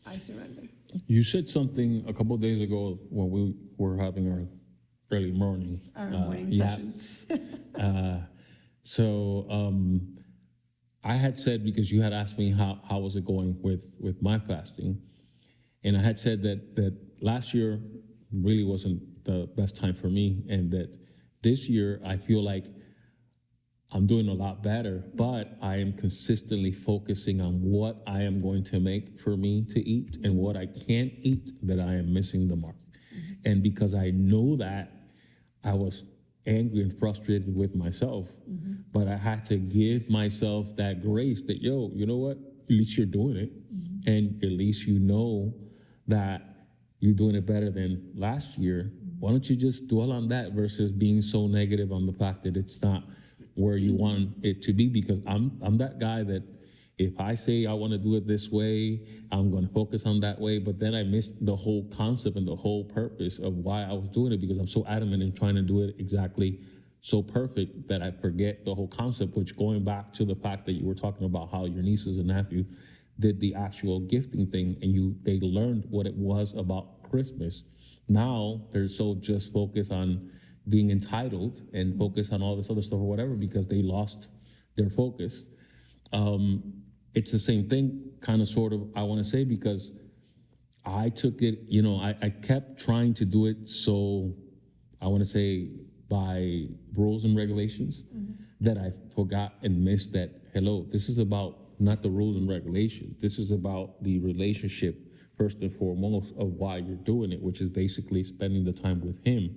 I surrender. You said something a couple of days ago when we were having our early morning. Our morning sessions. I had said, because you had asked me how was it going with my fasting, and I had said that last year really wasn't the best time for me, and that this year I feel like I'm doing a lot better, but I am consistently focusing on what I am going to make for me to eat and what I can't eat, that I am missing the mark. Mm-hmm. And because I know that, I was angry and frustrated with myself, mm-hmm. but I had to give myself that grace that, you know what? At least you're doing it. Mm-hmm. And at least you know that you're doing it better than last year. Mm-hmm. Why don't you just dwell on that versus being so negative on the fact that it's not where you want it to be? Because I'm that guy that if I say I want to do it this way, I'm going to focus on that way, but then I missed the whole concept and the whole purpose of why I was doing it, because I'm so adamant in trying to do it exactly so perfect that I forget the whole concept, which, going back to the fact that you were talking about how your nieces and nephew did the actual gifting thing and they learned what it was about Christmas. Now they're so just focused on being entitled and focus on all this other stuff or whatever, because they lost their focus. It's the same thing, kind of, sort of, I want to say, because I took it, I kept trying to do it so, I want to say, by rules and regulations, mm-hmm. that I forgot and missed that, hello, this is about not the rules and regulations. This is about the relationship, first and foremost, of why you're doing it, which is basically spending the time with him.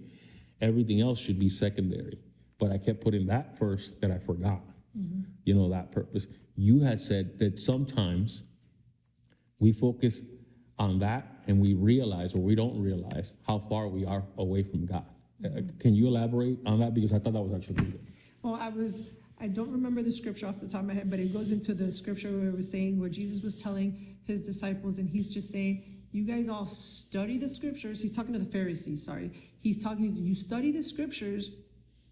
Everything else should be secondary. But I kept putting that first, that I forgot, mm-hmm. That purpose. You had said that sometimes we focus on that and we realize, or we don't realize, how far we are away from God. Mm-hmm. Can you elaborate on that? Because I thought that was actually good. Well, I don't remember the scripture off the top of my head, but it goes into the scripture where it was saying, where Jesus was telling his disciples, and he's just saying, you guys all study the scriptures. He's talking to the Pharisees, sorry. You study the scriptures,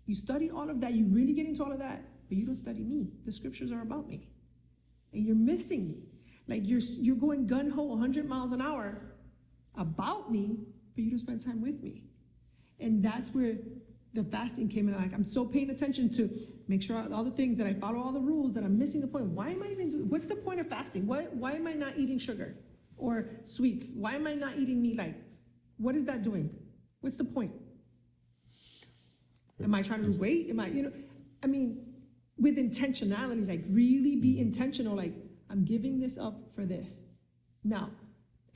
you study all of that, you really get into all of that, but you don't study me. The scriptures are about me. And you're missing me. Like, you're going gun-ho 100 miles an hour about me, but you don't spend time with me. And that's where the fasting came in. Like, I'm so paying attention to make sure all the things, that I follow all the rules, that I'm missing the point. Why am I even doing, what's the point of fasting? Why am I not eating sugar or sweets? Why am I not eating meat? Like, what is that doing? What's the point? Am I trying to lose weight? With intentionality, like, really be intentional. Like, I'm giving this up for this. Now,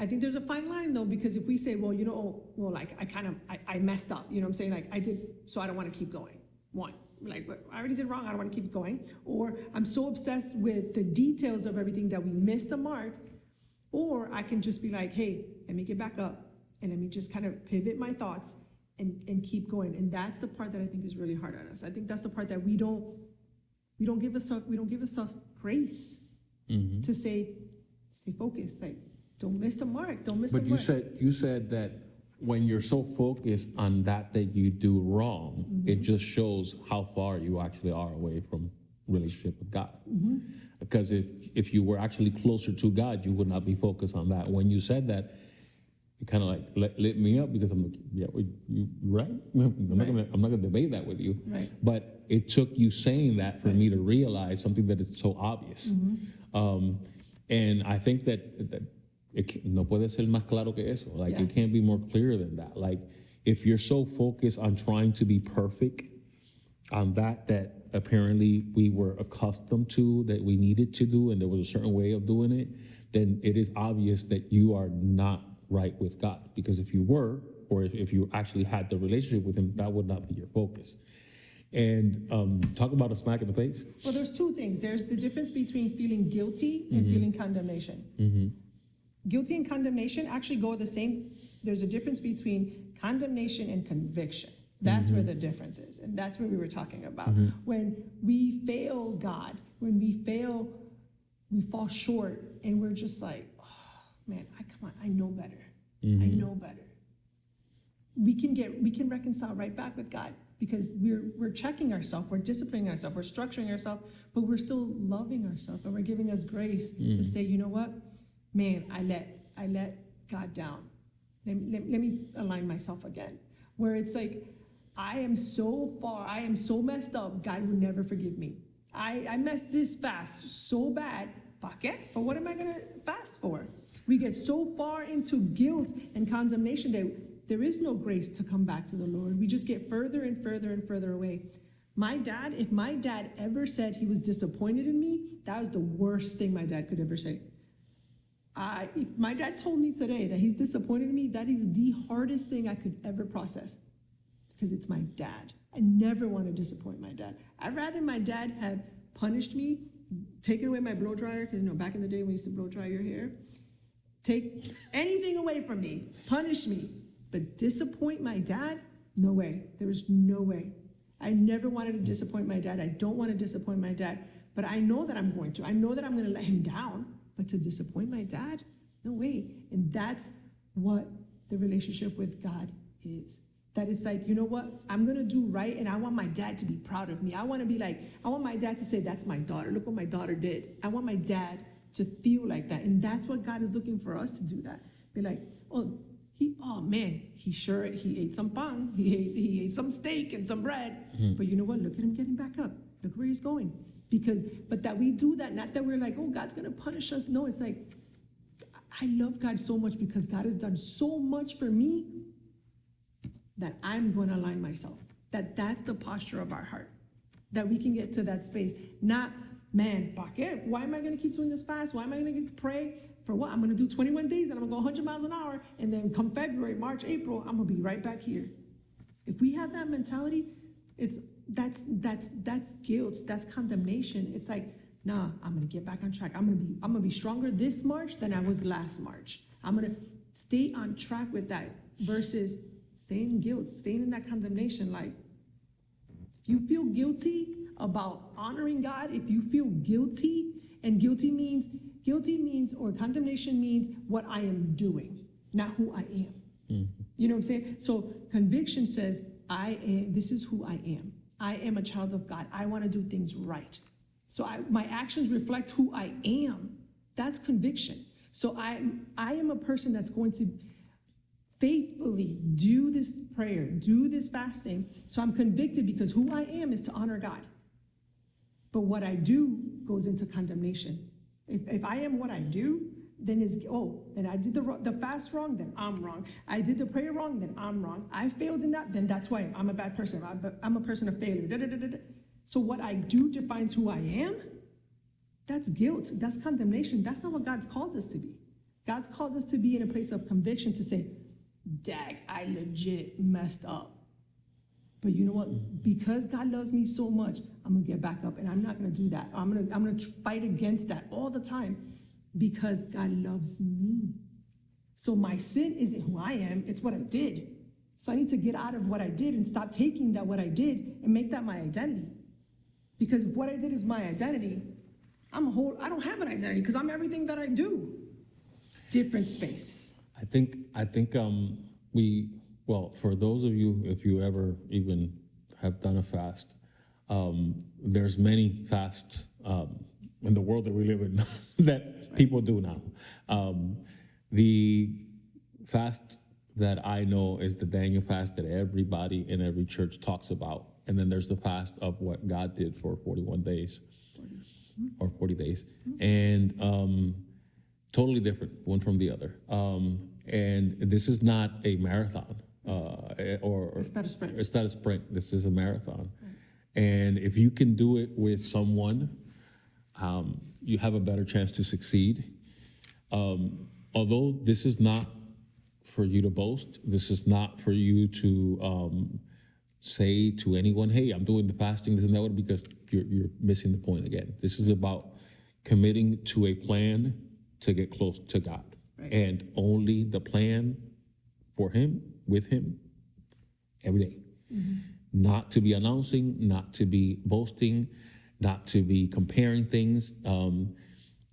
I think there's a fine line, though, because if we say, I messed up, I'm saying, like, I did, so I don't want to keep going. One, like, I already did wrong, I don't want to keep going. Or I'm so obsessed with the details of everything that we missed the mark. Or I can just be like, hey, let me get back up and let me just kind of pivot my thoughts and keep going. And that's the part that I think is really hard on us. I think that's the part that we don't give ourselves grace, mm-hmm. to say, stay focused, like, don't miss the mark, don't miss the mark. But you said that when you're so focused on that you do wrong, it just shows how far you actually are away from relationship with God. Because if you were actually closer to God, you would not be focused on that. When you said that, it kind of like lit me up, because I'm like, yeah, you right? I'm not gonna debate that with you. Right. But it took you saying that for me to realize something that is so obvious. And I think that no puede ser más claro que eso. Like, it can't be more clear than that. Like, if you're so focused on trying to be perfect on that apparently we were accustomed to, that we needed to do, and there was a certain way of doing it, then it is obvious that you are not right with God. Because if you were, or if you actually had the relationship with him, that would not be your focus. And talk about a smack in the face. Well, there's two things. There's the difference between feeling guilty and feeling condemnation. Guilty and condemnation actually go the same. There's a difference between condemnation and conviction. That's where the difference is. And that's what we were talking about. When we fail God, when we fail, we fall short, and we're just like, oh man, come on, I know better. I know better. We can reconcile right back with God, because we're checking ourselves, we're disciplining ourselves, we're structuring ourselves, but we're still loving ourselves, and we're giving us grace to say, you know what, man, I let God down. Let me align myself again. Where it's like, I am so messed up, God would never forgive me. I messed this fast so bad. ¿Pa qué? For what am I gonna fast for? We get so far into guilt and condemnation that there is no grace to come back to the Lord. We just get further and further and further away. If my dad ever said he was disappointed in me, that was the worst thing my dad could ever say. If my dad told me today that he's disappointed in me, that is the hardest thing I could ever process, because it's my dad. I never want to disappoint my dad. I'd rather my dad had punished me, taken away my blow dryer, because back in the day when we used to blow dry your hair, take anything away from me, punish me. But disappoint my dad? No way. There was no way. I never wanted to disappoint my dad. I don't want to disappoint my dad. But I know that I'm going to. I know that I'm going to let him down. But to disappoint my dad? No way. And that's what the relationship with God is. That it's like, you know what? I'm going to do right, and I want my dad to be proud of me. I want my dad to say, that's my daughter. Look what my daughter did. I want my dad to feel like that. And that's what God is looking for us to do that. Be like, he ate some pan, he ate some steak and some bread. But you know what? Look at him getting back up. Look where he's going. But that we do that, not that we're like, oh, God's gonna punish us. No, it's like, I love God so much because God has done so much for me that I'm gonna align myself. That's the posture of our heart. That we can get to that space. Not, man, why am I gonna keep doing this fast? Why am I gonna pray? For what? I'm gonna do 21 days and I'm gonna go 100 miles an hour, and then come February, March, April, I'm gonna be right back here. If we have that mentality, that's guilt, that's condemnation. It's like, nah, I'm gonna get back on track. I'm gonna be stronger this March than I was last March. I'm gonna stay on track with that versus staying in guilt, staying in that condemnation. Like, if you feel guilty about honoring God, if you feel guilty, and guilty means, or condemnation means what I am doing, not who I am. You know what I'm saying? So conviction says, this is who I am. I am a child of God. I want to do things right. So my actions reflect who I am. That's conviction. So I am a person that's going to faithfully do this prayer, do this fasting. So I'm convicted because who I am is to honor God. But what I do goes into condemnation. If I am what I do, then then I did the fast wrong, then I'm wrong. I did the prayer wrong, then I'm wrong. I failed in that, then that's why I'm a bad person. I'm a person of failure. So what I do defines who I am. That's guilt. That's condemnation. That's not what God's called us to be. God's called us to be in a place of conviction to say, dag, I legit messed up. But you know what? Because God loves me so much, I'm gonna get back up, and I'm not gonna do that. I'm gonna fight against that all the time because God loves me. So my sin isn't who I am; it's what I did. So I need to get out of what I did and stop taking that what I did and make that my identity. Because if what I did is my identity, I don't have an identity because I'm everything that I do. Different space. I think well, for those of you, if you ever even have done a fast, there's many fasts in the world that we live in that people do now. The fast that I know is the Daniel fast that everybody in every church talks about. And then there's the fast of what God did for 41 days or 40 days. And totally different one from the other. And this is not a marathon. It's not a sprint. It's not a sprint. This is a marathon. And if you can do it with someone, you have a better chance to succeed. Although this is not for you to boast, this is not for you to say to anyone, hey, I'm doing the fasting, this and that, because you're missing the point again. This is about committing to a plan to get close to God. Right. And only the plan for Him, with Him, every day. Not to be announcing, not to be boasting, not to be comparing things. And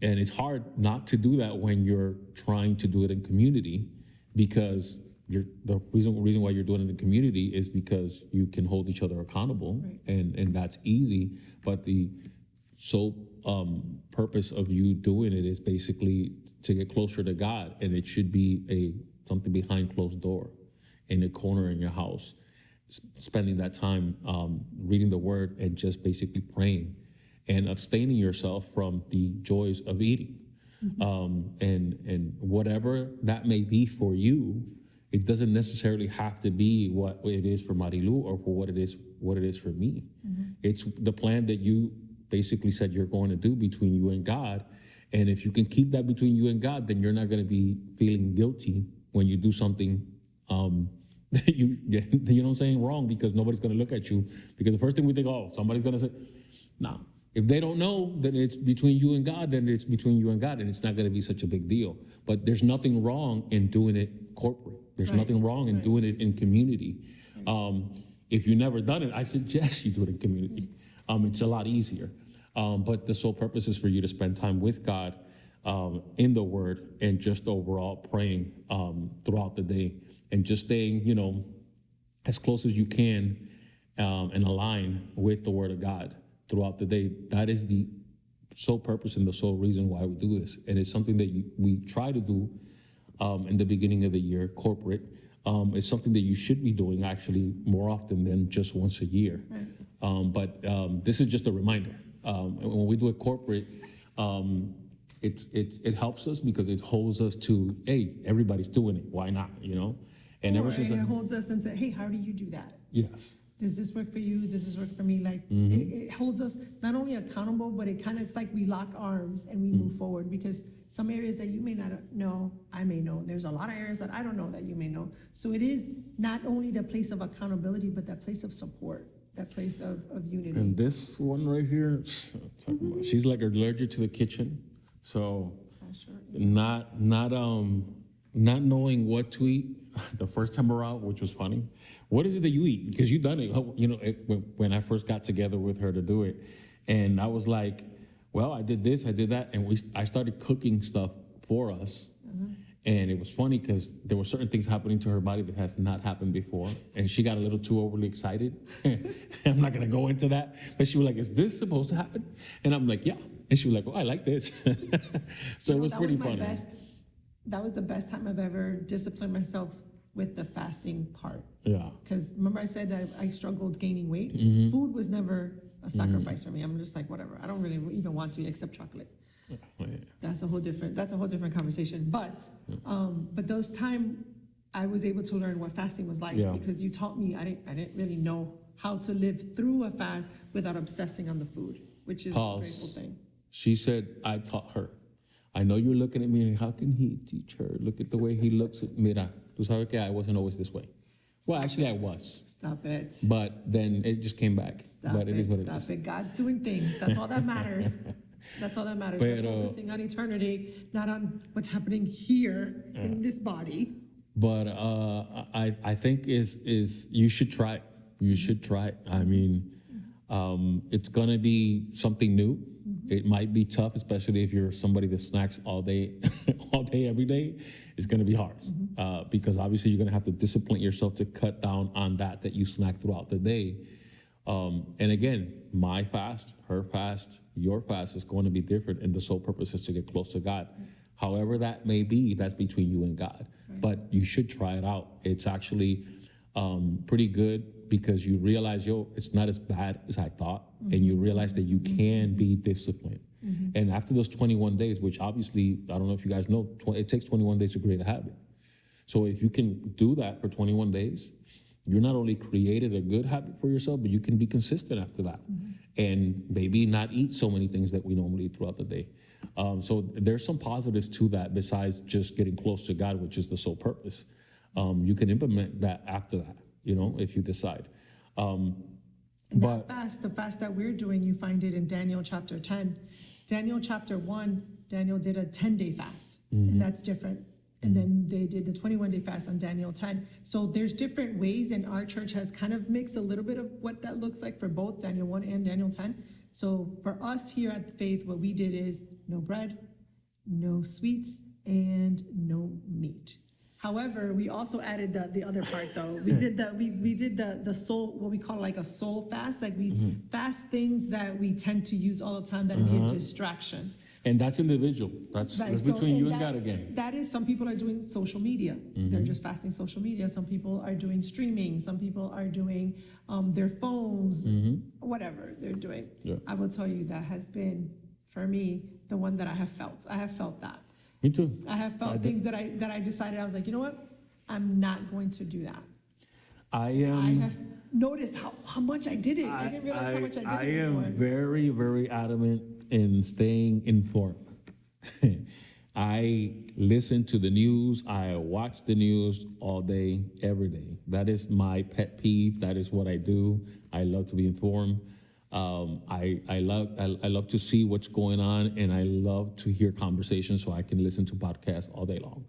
it's hard not to do that when you're trying to do it in community, because the reason why you're doing it in community is because you can hold each other accountable, Right. and that's easy. But the sole purpose of you doing it is basically to get closer to God, and it should be something behind closed door, in a corner in your house, spending that time reading the Word and just basically praying and abstaining yourself from the joys of eating. And whatever that may be for you, it doesn't necessarily have to be what it is for Marilu or for what it is for me. It's the plan that you basically said you're going to do between you and God. And if you can keep that between you and God, then you're not going to be feeling guilty when you do something that you know what I'm saying, wrong, because nobody's going to look at you. Because the first thing we think, oh, somebody's going to say, no. If they don't know that it's between you and God, then it's between you and God, and it's not going to be such a big deal. But there's nothing wrong in doing it corporate. There's Right. nothing wrong in doing it in community. If you've never done it, I suggest you do it in community. It's a lot easier. But the sole purpose is for you to spend time with God in the Word, and just overall praying throughout the day, and just staying, as close as you can and align with the Word of God throughout the day. That is the sole purpose and the sole reason why we do this. And it's something that we try to do in the beginning of the year, corporate. It's something that you should be doing actually more often than just once a year. Right. But this is just a reminder. When we do it corporate, it helps us because it holds us to, hey, everybody's doing it. Why not? And ever since it holds us and say, hey, how do you do that? Yes. Does this work for you? Does this work for me? Like it holds us not only accountable, but it's like we lock arms and we move forward, because some areas that you may not know, I may know. There's a lot of areas that I don't know that you may know. So it is not only the place of accountability, but that place of support, that place of unity. And this one right here, she's like allergic to the kitchen. So not knowing what to eat the first time around, which was funny. What is it that you eat? Because you've done it, when I first got together with her to do it. And I was like, well, I did this, I did that. And I started cooking stuff for us. And it was funny because there were certain things happening to her body that has not happened before. And she got a little too overly excited. I'm not going to go into that. But she was like, is this supposed to happen? And I'm like, yeah. And she was like, oh, I like this. So it was pretty funny. That was the best time I've ever disciplined myself with the fasting part. Yeah. Because remember I said I struggled gaining weight? Food was never a sacrifice for me. I'm just like, whatever. I don't really even want to except chocolate. Yeah. That's a whole different conversation. But those time I was able to learn what fasting was like, because you taught me. I didn't really know how to live through a fast without obsessing on the food, which is a grateful thing. She said, I taught her. I know you're looking at me and how can he teach her? Look at the way he looks at Mira. Tú sabes que I wasn't always this way. Well, actually I was. Stop it. But then it just came back. Stop it. God's doing things. That's all that matters. That's all that matters. We're focusing on eternity, not on what's happening here in this body. But I think is you should try it. You should try it. I mean, it's gonna be something new. It might be tough, especially if you're somebody that snacks all day, all day, every day. It's going to be hard because obviously you're going to have to discipline yourself to cut down on that you snack throughout the day. And again, my fast, her fast, your fast is going to be different, and the sole purpose is to get close to God. However that may be, that's between you and God. Right. But you should try it out. It's actually pretty good because you realize, it's not as bad as I thought, and you realize that you can be disciplined. And after those 21 days, which obviously, I don't know if you guys know, it takes 21 days to create a habit. So if you can do that for 21 days, you not only created a good habit for yourself, but you can be consistent after that and maybe not eat so many things that we normally eat throughout the day. So there's some positives to that besides just getting close to God, which is the sole purpose. You can implement that after that, if you decide. But the fast that we're doing, you find it in Daniel chapter 10. Daniel chapter 1, Daniel did a 10-day fast, and that's different. And then they did the 21-day fast on Daniel 10. So there's different ways, and our church has kind of mixed a little bit of what that looks like for both Daniel 1 and Daniel 10. So for us here at Faith, what we did is no bread, no sweets, and no meat. However, we also added the other part though. We did the soul, what we call like a soul fast. Like we fast things that we tend to use all the time that be a distraction. And that's individual. That's between you and God again. That is, some people are doing social media. They're just fasting social media. Some people are doing streaming. Some people are doing their phones, whatever they're doing. Yeah. I will tell you that has been, for me, the one that I have felt. I have felt that. Me too. I have felt things that I decided, I was like, you know what? I'm not going to do that. I have noticed how much I did it. I didn't realize how much I did it. I am very, very adamant in staying informed. I listen to the news. I watch the news all day, every day. That is my pet peeve. That is what I do. I love to be informed. I love to see what's going on, and I love to hear conversations, so I can listen to podcasts all day long.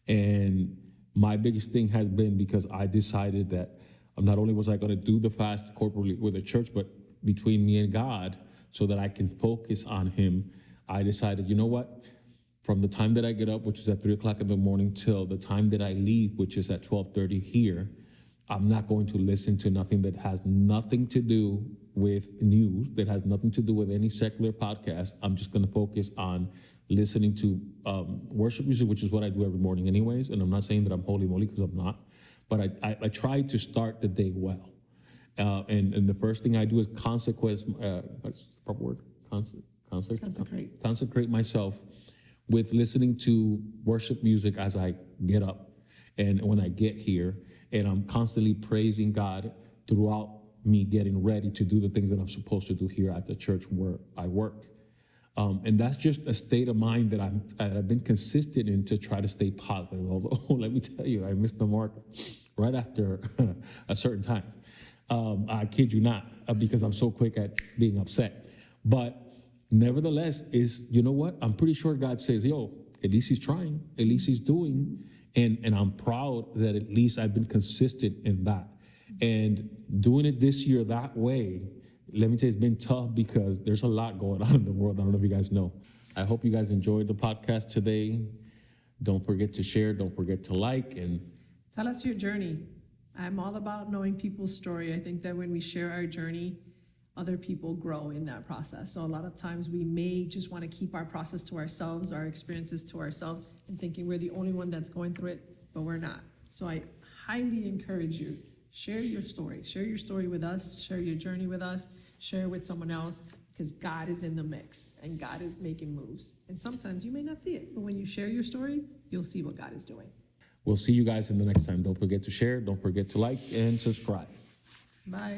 And my biggest thing has been because I decided that not only was I going to do the fast corporately with the church, but between me and God, so that I can focus on Him, I decided, you know what? From the time that I get up, which is at 3:00 in the morning, till the time that I leave, which is at 12:30 here, I'm not going to listen to nothing that has nothing to do with news, that has nothing to do with any secular podcast. I'm just going to focus on listening to worship music, which is what I do every morning anyways. And I'm not saying that I'm holy moly, because I'm not. But I try to start the day well. And the first thing I do is what's the proper word? Consecrate myself with listening to worship music as I get up and when I get here. And I'm constantly praising God throughout me getting ready to do the things that I'm supposed to do here at the church where I work. And that's just a state of mind that I've been consistent in to try to stay positive. Although, let me tell you, I missed the mark right after a certain time. I kid you not, because I'm so quick at being upset. But nevertheless, you know what? I'm pretty sure God says, at least he's trying, at least he's doing. And I'm proud that at least I've been consistent in that. And doing it this year that way, let me tell you, it's been tough because there's a lot going on in the world. I don't know if you guys know. I hope you guys enjoyed the podcast today. Don't forget to share. Don't forget to like. And tell us your journey. I'm all about knowing people's story. I think that when we share our journey, other people grow in that process. So a lot of times we may just want to keep our process to ourselves, our experiences to ourselves, and thinking we're the only one that's going through it, but we're not. So I highly encourage you, share your story. Share your story with us. Share your journey with us. Share it with someone else, because God is in the mix and God is making moves. And sometimes you may not see it, but when you share your story, you'll see what God is doing. We'll see you guys in the next time. Don't forget to share. Don't forget to like and subscribe. Bye.